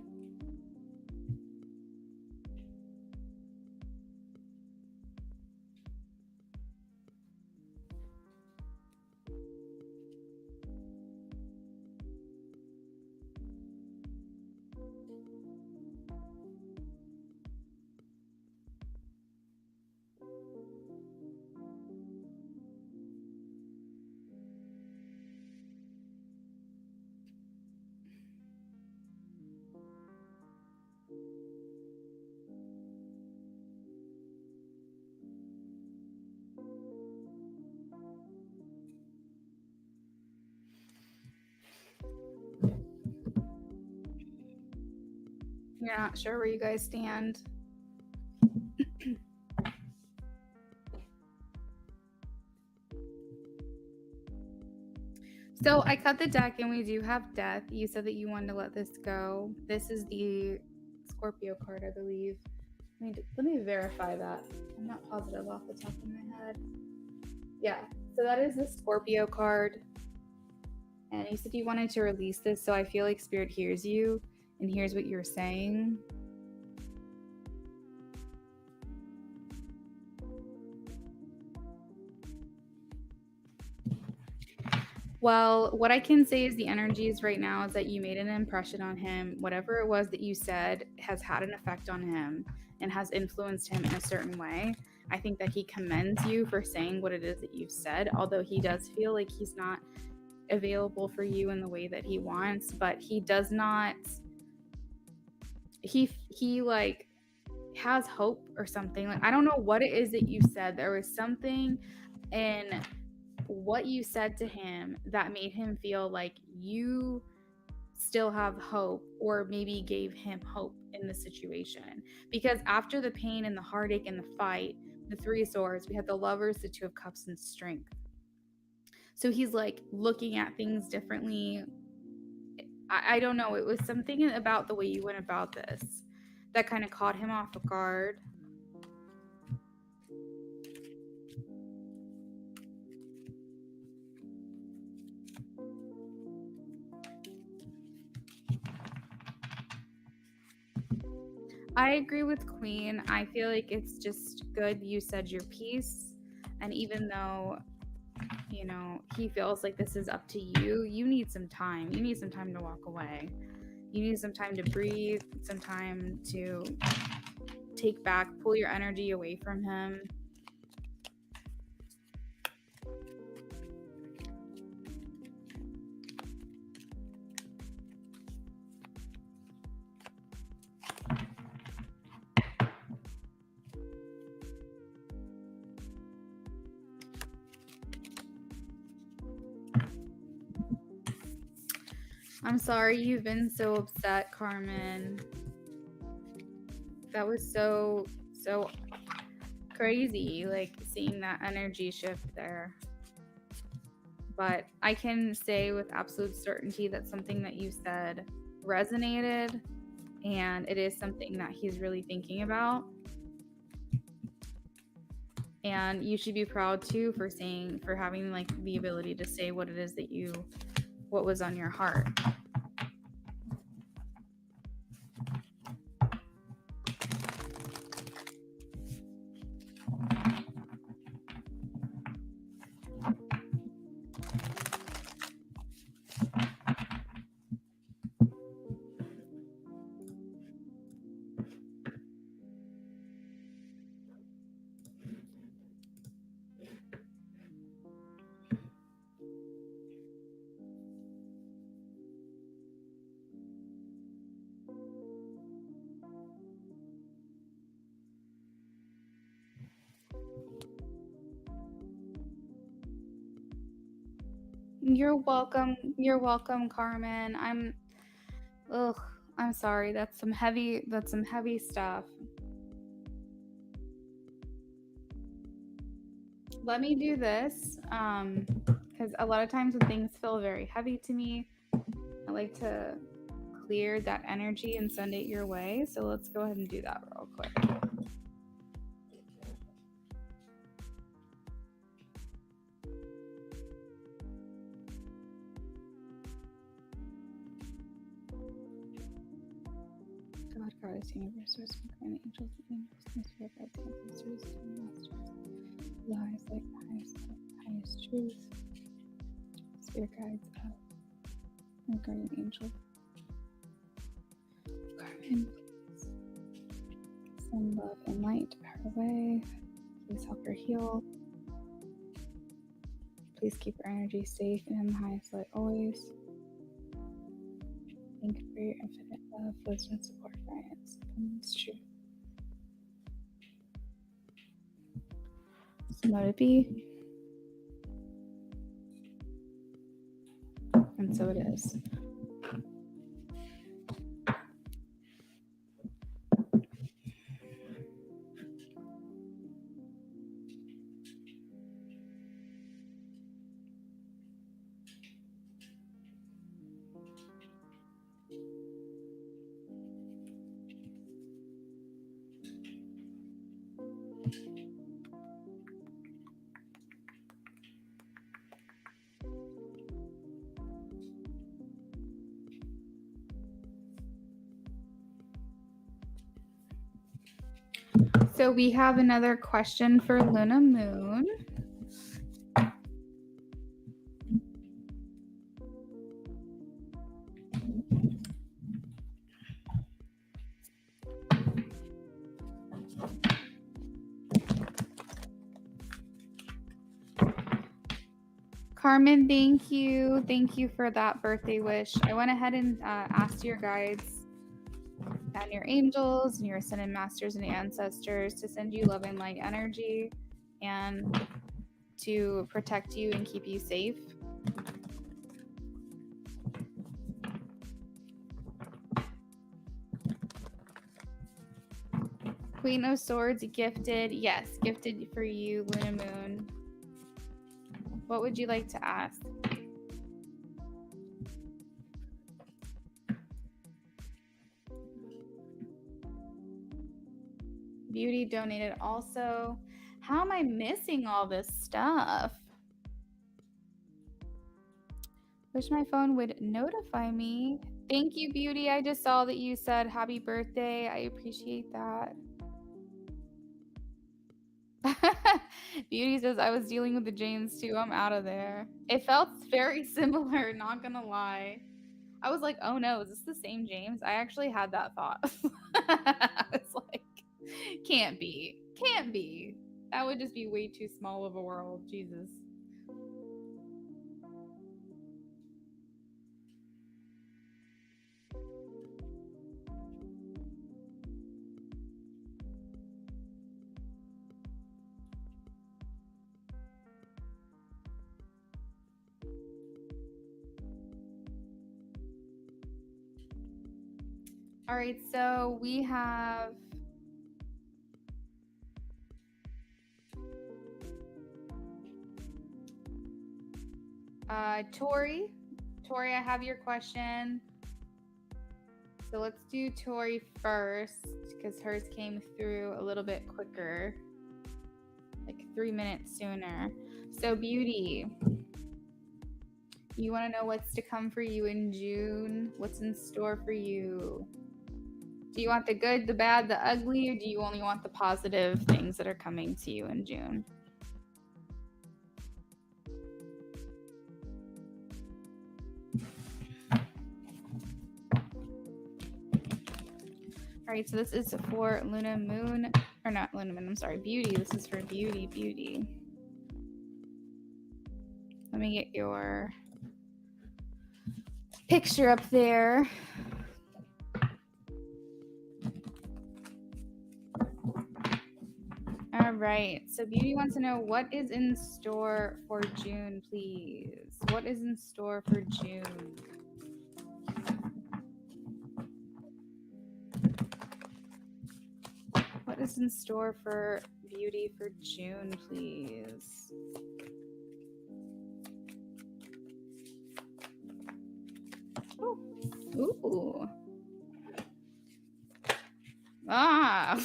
You're not sure where you guys stand. So I cut the deck and we do have death. You said that you wanted to let this go. This is the Scorpio card, I believe. Let me verify that. I'm not positive off the top of my head. Yeah, so that is the Scorpio card. And you said you wanted to release this, so I feel like Spirit hears you and hears what you're saying. Well, what I can say is the energies right now is that you made an impression on him. Whatever it was that you said has had an effect on him and has influenced him in a certain way. I think that he commends you for saying what it is that you've said, although he does feel like he's not available for you in the way that he wants, but he does not, he like has hope or something. Like, I don't know what it is that you said. There was something in what you said to him that made him feel like you still have hope, or maybe gave him hope in the situation. Because after the pain and the heartache and the fight, the Three of Swords, we had the Lovers, the Two of Cups, and Strength. So he's like looking at things differently. I don't know. It was something about the way you went about this that kind of caught him off guard. I agree with Queen. I feel like it's just good you said your piece. And even though, you know, he feels like this is up to you, you need some time. You need some time to walk away. You need some time to breathe, some time to take back, pull your energy away from him. I'm sorry you've been so upset, Carmen. That was so crazy, like seeing that energy shift there. But I can say with absolute certainty that something that you said resonated, and it is something that he's really thinking about. And you should be proud too for having like the ability to say what it is that what was on your heart. You're welcome. You're welcome, Carmen. I'm sorry. That's some heavy stuff. Let me do this, because a lot of times when things feel very heavy to me, I like to clear that energy and send it your way. So let's go ahead and do that real quick. God, Goddess, Universe, Source, and Angels, and Spirit Guides, Ancestors, and Masters. The highest light, the highest truth. Spirit Guides of and Guardian Angel. Carmen, please send love and light her way. Please help her heal. Please keep her energy safe and in the highest light always. Thank you for your infinite love, wisdom, and support, guidance, abundance, truth. So let it be. And so it is. So we have another question for Luna Moon. Carmen, thank you. Thank you for that birthday wish. I went ahead and asked your guides and your angels and your ascended masters and ancestors to send you love and light energy and to protect you and keep you safe. Queen of Swords, gifted. Yes, gifted for you, Luna Moon. What would you like to ask? Beauty donated also. How am I missing all this stuff? Wish my phone would notify me. Thank you, Beauty. I just saw that you said happy birthday. I appreciate that. Beauty says, I was dealing with the James too. I'm out of there. It felt very similar, not gonna lie. I was like, oh no, is this the same James? I actually had that thought. I was like, can't be. Can't be. That would just be way too small of a world. Jesus. All right, so we have Tori. Tori, I have your question. So let's do Tori first because hers came through a little bit quicker, like 3 minutes sooner. So Beauty, you want to know what's to come for you in June? What's in store for you? Do you want the good, the bad, the ugly, or do you only want the positive things that are coming to you in June? All right, so this is for Luna Moon, or not Luna Moon, I'm sorry, Beauty. This is for Beauty. Let me get your picture up there. All right. So Beauty wants to know what is in store for June, please. What is in store for June? What is in store for Beauty for June, please? Oh. Ooh. Ah.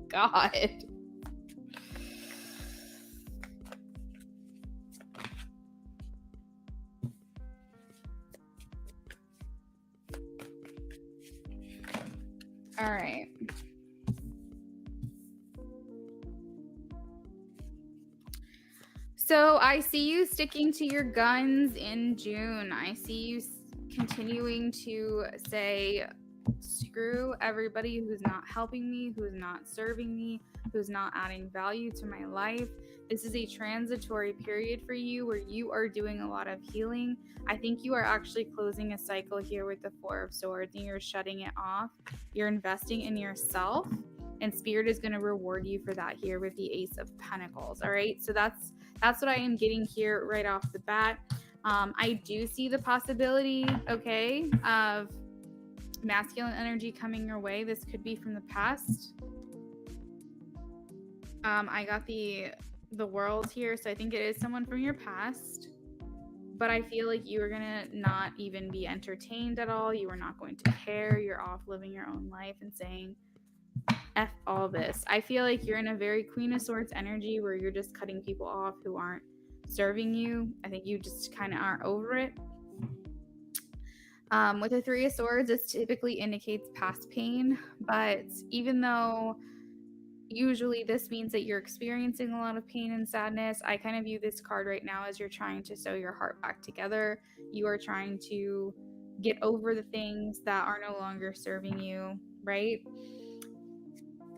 God. All right. So I see you sticking to your guns in June. I see you continuing to say, screw everybody who's not helping me, who's not serving me, who's not adding value to my life. This is a transitory period for you where you are doing a lot of healing. I think you are actually closing a cycle here with the Four of Swords, and you're shutting it off. You're investing in yourself, and Spirit is going to reward you for that here with the Ace of Pentacles. All right, so that's what I am getting here right off the bat. I do see the possibility, okay, of masculine energy coming your way. This could be from the past. I got the World here, so I think it is someone from your past. But I feel like you are gonna not even be entertained at all. You are not going to care. You're off living your own life and saying, F all this. I feel like you're in a very Queen of Swords energy where you're just cutting people off who aren't serving you. I think you just kind of aren't over it. With the Three of Swords, this typically indicates past pain, but even though usually this means that you're experiencing a lot of pain and sadness, I kind of view this card right now as you're trying to sew your heart back together. You are trying to get over the things that are no longer serving you, right?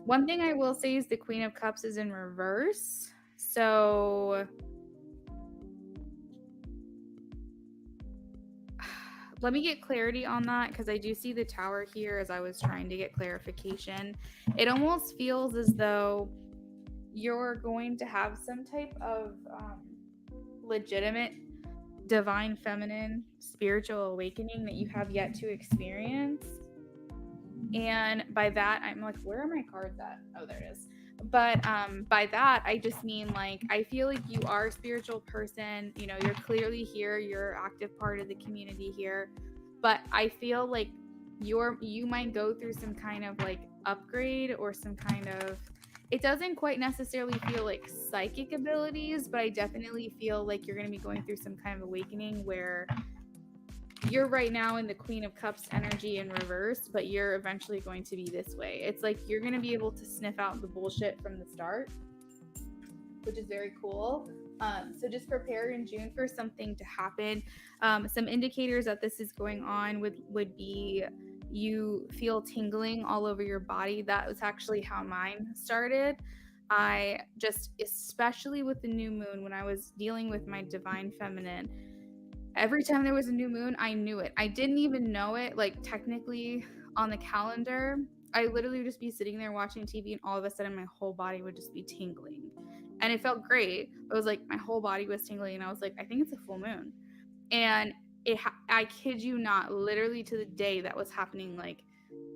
One thing I will say is the Queen of Cups is in reverse. So let me get clarity on that, because I do see the Tower here as I was trying to get clarification. It almost feels as though you're going to have some type of legitimate divine feminine spiritual awakening that you have yet to experience. And by that, I'm like, where are my cards at? Oh, there it is. But by that, I just mean, like, I feel like you are a spiritual person. You know, you're clearly here. You're an active part of the community here. But I feel like you might go through some kind of like upgrade or some kind of, it doesn't quite necessarily feel like psychic abilities, but I definitely feel like you're going to be going through some kind of awakening where you're right now in the Queen of Cups energy in reverse, but you're eventually going to be this way. It's like you're going to be able to sniff out the bullshit from the start, which is very cool. So just prepare in June for something to happen. Some indicators that this is going on would be you feel tingling all over your body. That was actually how mine started. I just, especially with the new moon, when I was dealing with my divine feminine, every time there was a new moon, I knew it. I didn't even know it, like, technically on the calendar. I literally would just be sitting there watching TV, and all of a sudden my whole body would just be tingling. And it felt great. It was like my whole body was tingling, and I was like, I think it's a full moon. And I kid you not, literally to the day that was happening, like,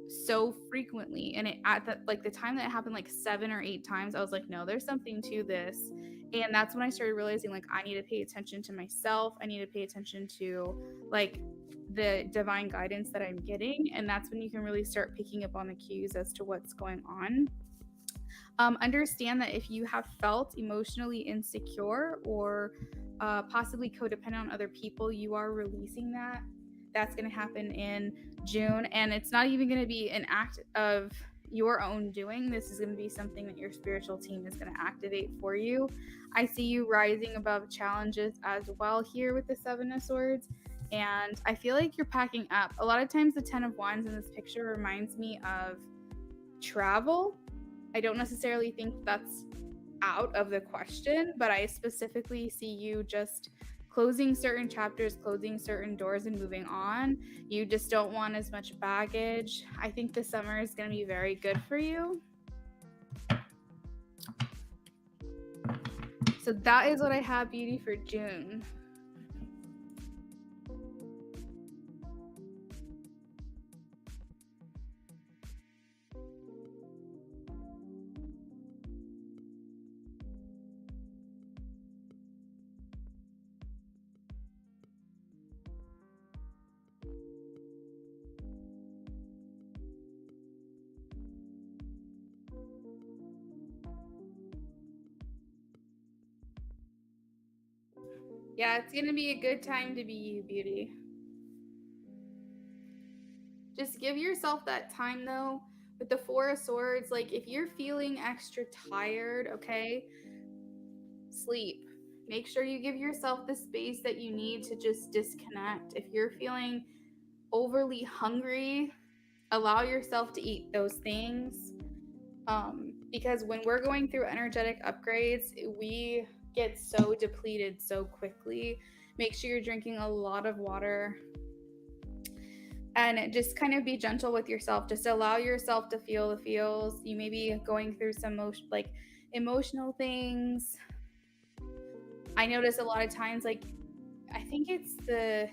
so frequently. And it at the time that it happened like 7 or 8 times, I was like, no, there's something to this. And that's when I started realizing, like, I need to pay attention to myself. I need to pay attention to, like, the divine guidance that I'm getting. And that's when you can really start picking up on the cues as to what's going on. Understand that if you have felt emotionally insecure or possibly codependent on other people, you are releasing that. That's going to happen in June. And it's not even going to be an act of your own doing. This is going to be something that your spiritual team is going to activate for you. I see you rising above challenges as well here with the Seven of Swords. And I feel like you're packing up. A lot of times the Ten of Wands in this picture reminds me of travel. I don't necessarily think that's out of the question, but I specifically see you just closing certain chapters, closing certain doors, and moving on. You just don't want as much baggage. I think the summer is going to be very good for you. So that is what I have, beauty, for June. Yeah, it's going to be a good time to be you, beauty. Just give yourself that time, though, with the Four of Swords. Like, if you're feeling extra tired, okay, sleep. Make sure you give yourself the space that you need to just disconnect. If you're feeling overly hungry, allow yourself to eat those things. Because when we're going through energetic upgrades, we get so depleted so quickly. Make sure you're drinking a lot of water, and just kind of be gentle with yourself. Just allow yourself to feel the feels. You may be going through some emotional things. I notice a lot of times, like, I think it's the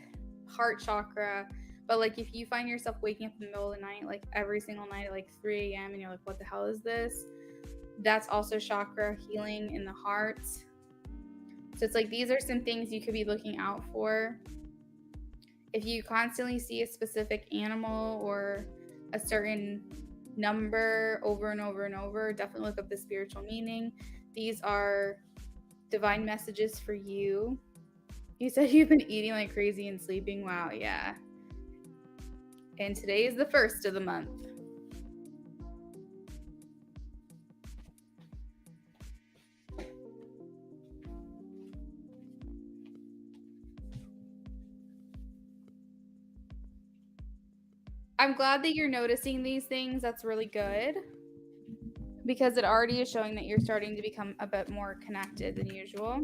heart chakra, but like if you find yourself waking up in the middle of the night, like every single night at like 3 a.m. and you're like, what the hell is this? That's also chakra healing in the heart. So it's like, these are some things you could be looking out for. If you constantly see a specific animal or a certain number over and over and over, definitely look up the spiritual meaning. These are divine messages for you. You said you've been eating like crazy and sleeping. Wow, yeah. And today is the 1st of the month. I'm glad that you're noticing these things. That's really good, because it already is showing that you're starting to become a bit more connected than usual.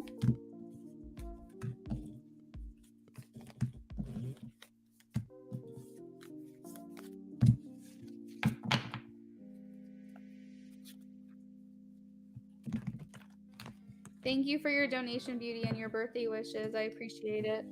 Thank you for your donation, beauty, and your birthday wishes. I appreciate it.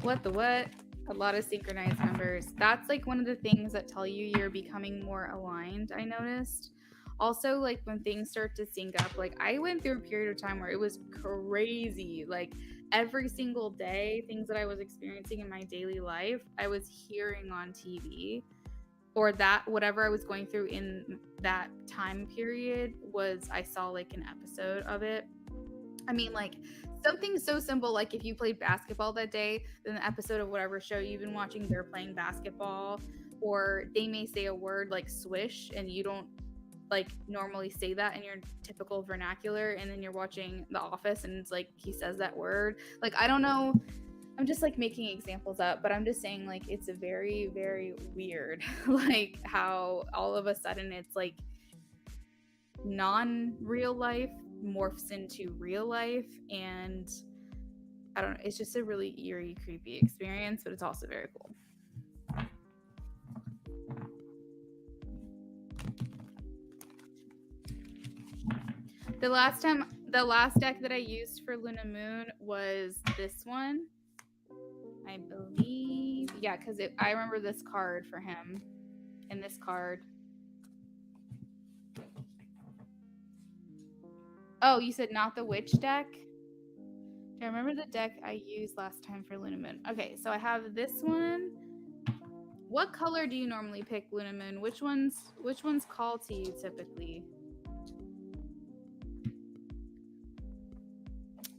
What the what? A lot of synchronized numbers. That's like one of the things that tell you you're becoming more aligned, I noticed. Also, like when things start to sync up, like I went through a period of time where it was crazy. Like every single day, things that I was experiencing in my daily life, I was hearing on TV, or that whatever I was going through in that time period was, I saw like an episode of it. I mean, like something so simple, like if you played basketball that day, then the episode of whatever show you've been watching, they're playing basketball, or they may say a word like swish, and you don't like normally say that in your typical vernacular, and then you're watching The Office and it's like he says that word. Like, I don't know. I'm just like making examples up, but I'm just saying, like, it's a very, very weird, like how all of a sudden it's like non-real life morphs into real life, and I don't know, it's just a really eerie, creepy experience, but it's also very cool. The last deck that I used for Luna Moon was this one, I believe. Yeah, because I remember this card for him, and this card. Oh, you said not the witch deck? I remember the deck I used last time for Luna Moon. Okay, so I have this one. What color do you normally pick, Luna Moon? Which ones call to you typically?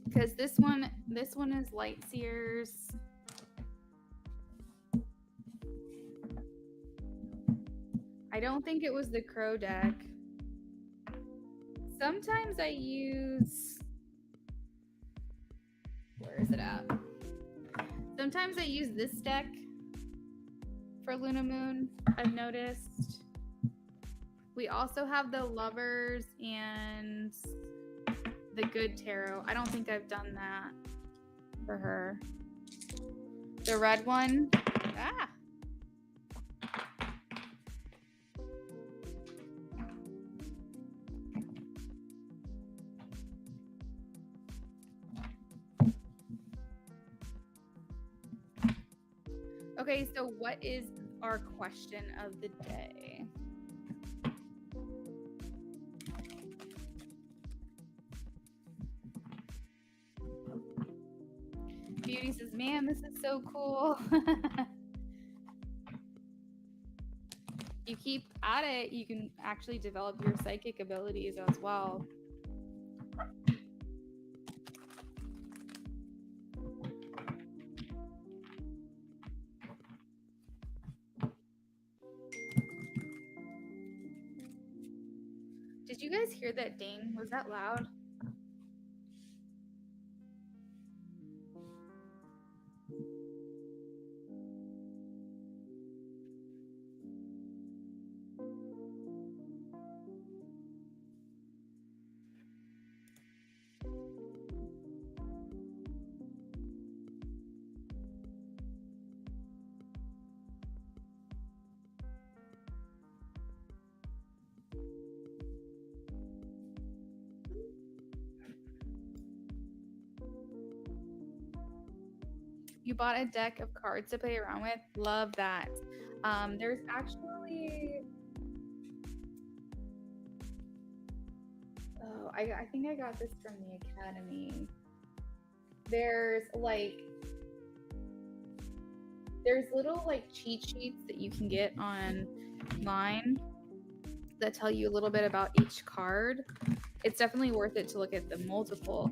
Because this one is Light Seers. I don't think it was the Crow deck. Sometimes I use, where is it at? Sometimes I use this deck for Luna Moon, I've noticed. We also have the Lovers and the Good Tarot. I don't think I've done that for her. The red one. Ah. Okay, so what is our question of the day? Beauty says, man, this is so cool. You keep at it, you can actually develop your psychic abilities as well. Did you guys hear that ding? Was that loud? You bought a deck of cards to play around with. Love that. There's actually, oh, I think I got this from the academy. There's little like cheat sheets that you can get online that tell you a little bit about each card. It's definitely worth it to look at the multiple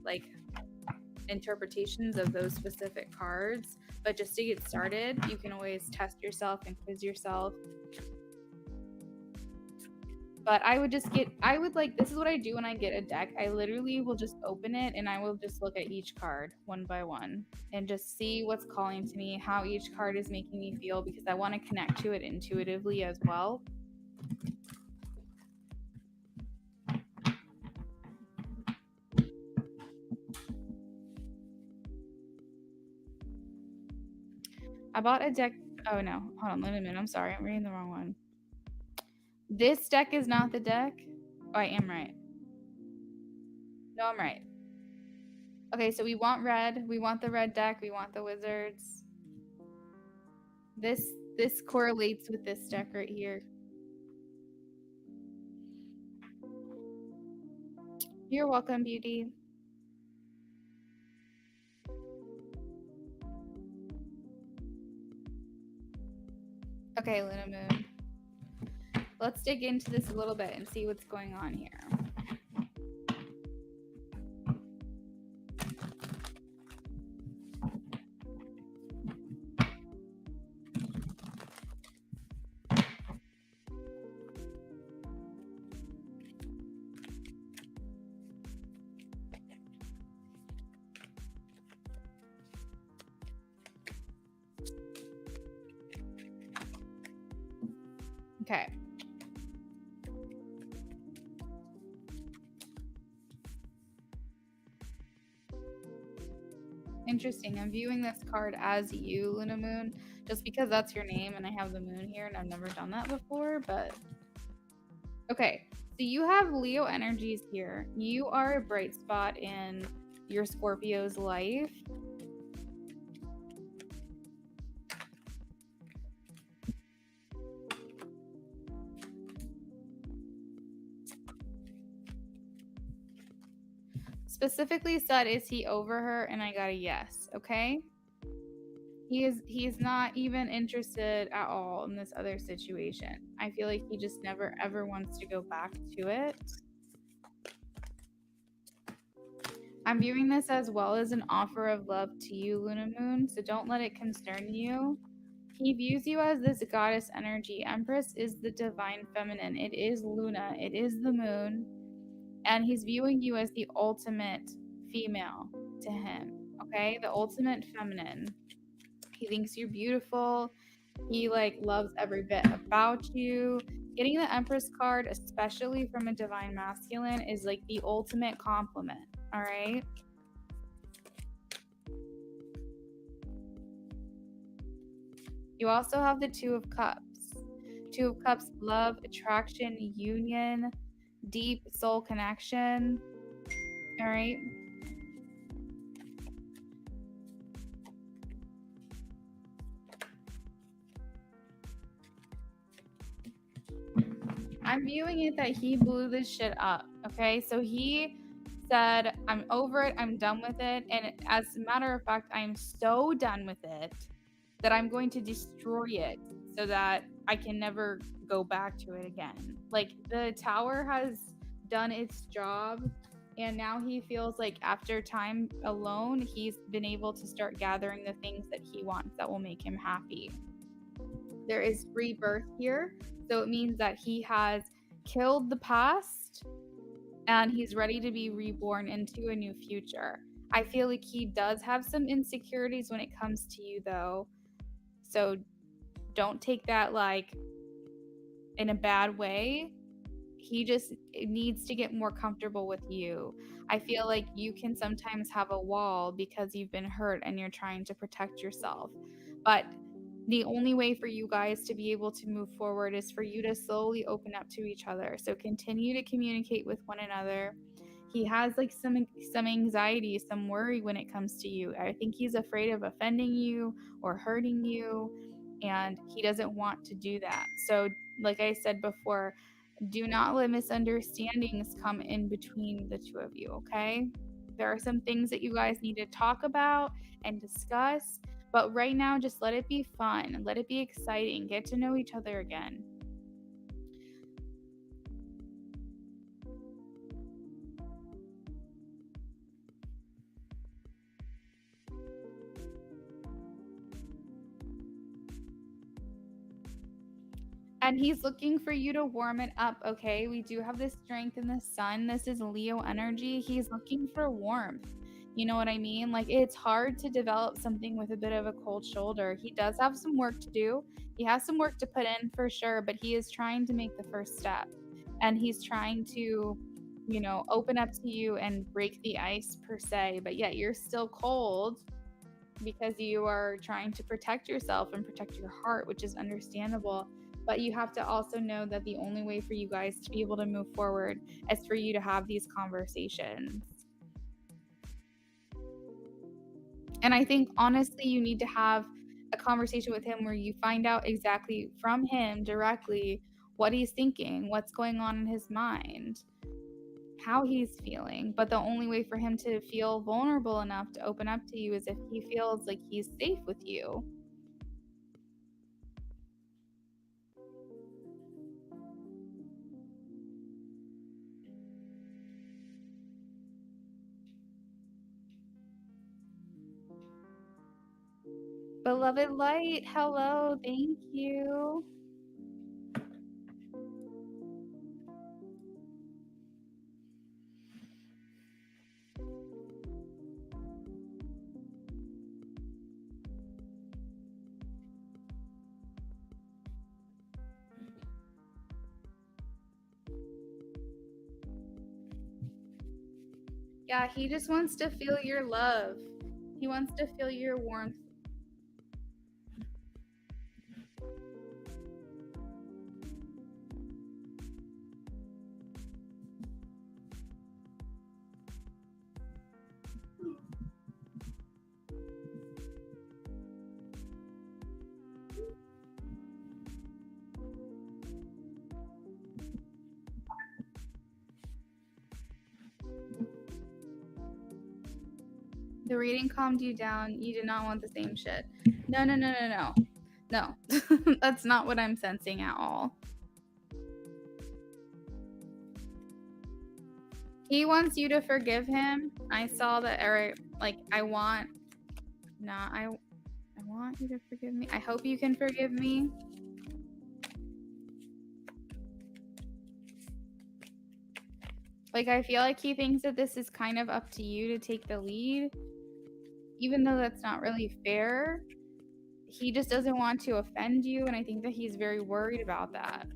like interpretations of those specific cards. But just to get started, you can always test yourself and quiz yourself. But this is what I do when I get a deck. I literally will just open it and I will just look at each card one by one and just see what's calling to me, how each card is making me feel, because I want to connect to it intuitively as well. I bought a deck. Oh no, hold on, wait a minute. I'm sorry, I'm reading the wrong one. This deck is not the deck. Oh, I am right. No, I'm right. Okay, so we want red. We want the red deck. We want the wizards. This correlates with this deck right here. You're welcome, Beauty. Okay, Luna Moon. Let's dig into this a little bit and see what's going on here. Okay. Interesting. I'm viewing this card as you, Luna Moon, just because that's your name and I have the moon here and I've never done that before, but okay. So you have Leo energies here. You are a bright spot in your Scorpio's life. Specifically said, is he over her? And I got a yes. Okay. He is not even interested at all in this other situation. I feel like he just never ever wants to go back to it. I'm viewing this as well as an offer of love to you, Luna Moon, so don't let it concern you. He views you as this goddess energy. Empress is the divine feminine. It is Luna. It is the moon. And he's viewing you as the ultimate female to him. Okay? The ultimate feminine. He thinks you're beautiful He like loves every bit about you. Getting the Empress card, especially from a divine masculine, is like the ultimate compliment. All right. You also have the Two of Cups. Two of Cups, love, attraction, union, deep soul connection. All right. I'm viewing it that he blew this shit up. Okay. So he said, I'm over it. I'm done with it. And as a matter of fact, I'm so done with it that I'm going to destroy it so that I can never go back to it again. Like the tower has done its job. And now he feels like after time alone, he's been able to start gathering the things that he wants that will make him happy. There is rebirth here. So it means that he has killed the past and he's ready to be reborn into a new future. I feel like he does have some insecurities when it comes to you, though. So don't take that like in a bad way. He just needs to get more comfortable with you. I feel like you can sometimes have a wall because you've been hurt and you're trying to protect yourself. But the only way for you guys to be able to move forward is for you to slowly open up to each other. So continue to communicate with one another. He has like some anxiety, some worry when it comes to you. I think he's afraid of offending you or hurting you, and he doesn't want to do that. So like I said before, do not let misunderstandings come in between the two of you, okay? There are some things that you guys need to talk about and discuss, but right now just let it be fun, let it be exciting, get to know each other again. And he's looking for you to warm it up, okay? We do have this strength in the sun. This is Leo energy. He's looking for warmth. You know what I mean? Like, it's hard to develop something with a bit of a cold shoulder. He does have some work to do. He has some work to put in for sure, but he is trying to make the first step. And he's trying to, open up to you and break the ice per se, but yet you're still cold because you are trying to protect yourself and protect your heart, which is understandable. But you have to also know that the only way for you guys to be able to move forward is for you to have these conversations. And I think honestly, you need to have a conversation with him where you find out exactly from him directly what he's thinking, what's going on in his mind, how he's feeling. But the only way for him to feel vulnerable enough to open up to you is if he feels like he's safe with you. Beloved light, hello, thank you. Yeah, he just wants to feel your love. He wants to feel your warmth. The reading calmed you down. You did not want the same shit. No, no, no, no, no. No. That's not what I'm sensing at all. He wants you to forgive him. I saw that Eric, like, I want you to forgive me. I hope you can forgive me. Like, I feel like he thinks that this is kind of up to you to take the lead, even though that's not really fair. he just doesn't want to offend you, and I think that he's very worried about that.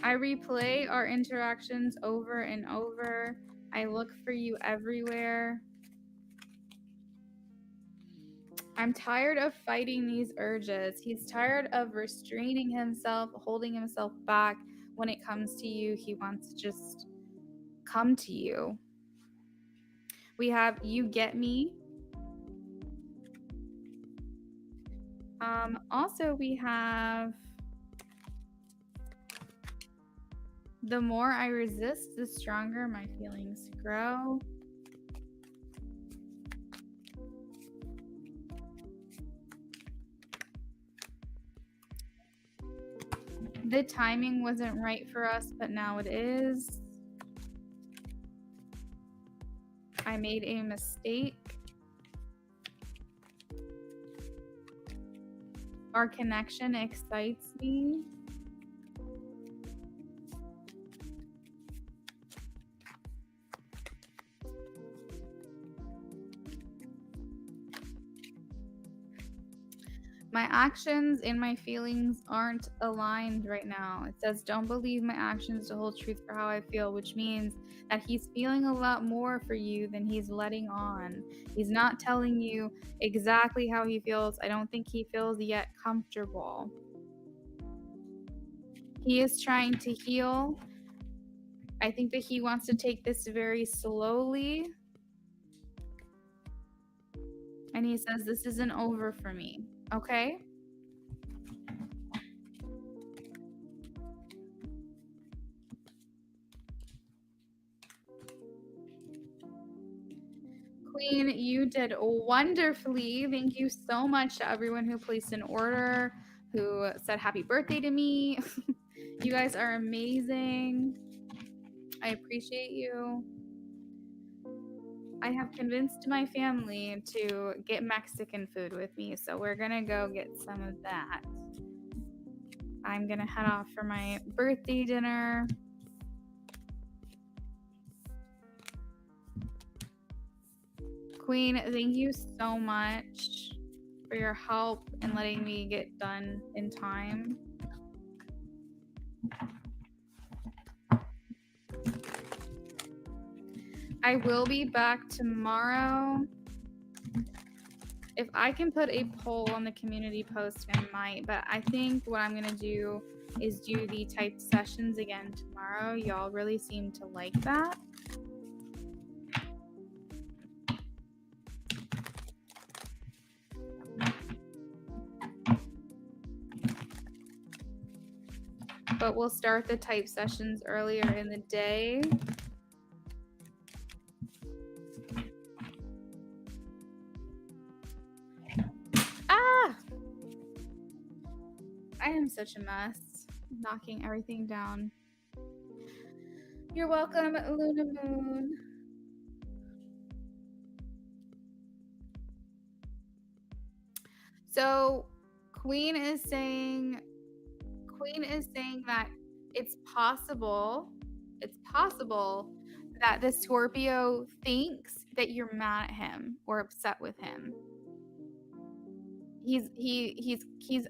I replay our interactions over and over. I look for you everywhere. I'm tired of fighting these urges. He's tired of restraining himself, holding himself back. When it comes to you, he wants to just come to you. We have you get me. Also, we have the more I resist, the stronger my feelings grow. The timing wasn't right for us, but now it is. I made a mistake. Our connection excites me. My actions and my feelings aren't aligned right now. It says, don't believe my actions to hold truth for how I feel, which means that he's feeling a lot more for you than he's letting on. He's not telling you exactly how he feels. I don't think he feels yet comfortable. He is trying to heal. I think that he wants to take this very slowly. And he says, this isn't over for me. Okay? Queen, you did wonderfully. Thank you so much to everyone who placed an order, who said happy birthday to me. You guys are amazing. I appreciate you. I have convinced my family to get Mexican food with me, so we're gonna go get some of that. I'm gonna head off for my birthday dinner. Queen, thank you so much for your help and letting me get done in time. I will be back tomorrow. If I can put a poll on the community post, I might, but I think what I'm going to do is do the typed sessions again tomorrow. Y'all really seem to like that. But we'll start the type sessions earlier in the day. Ah! I am such a mess. Knocking everything down. You're welcome, Luna Moon. So Queen is saying that it's possible that the Scorpio thinks that you're mad at him or upset with him. He's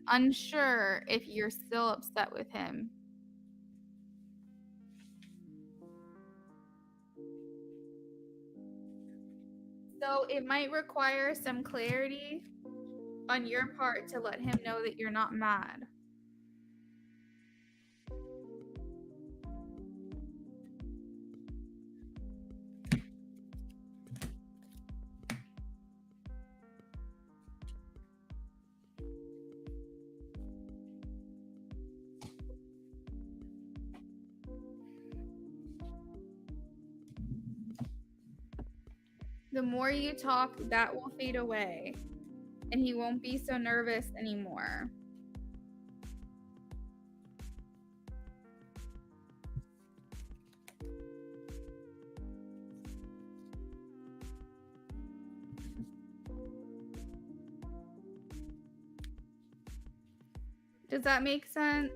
unsure if you're still upset with him. So it might require some clarity on your part to let him know that you're not mad. The more you talk, that will fade away, and he won't be so nervous anymore. Does that make sense?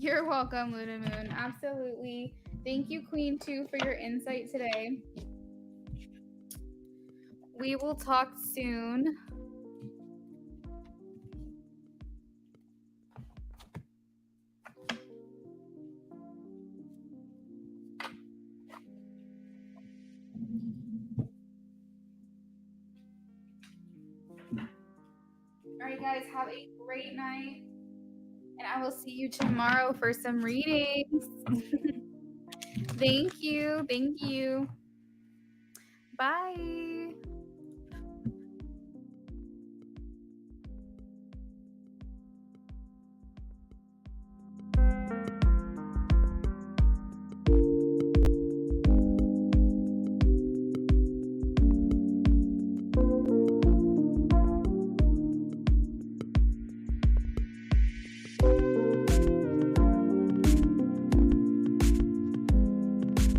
You're welcome, Luna Moon. Absolutely. Thank you, Queen 2, for your insight today. We will talk soon. All right, guys, have a great night. And I will see you tomorrow for some readings. Thank you. Thank you. Bye.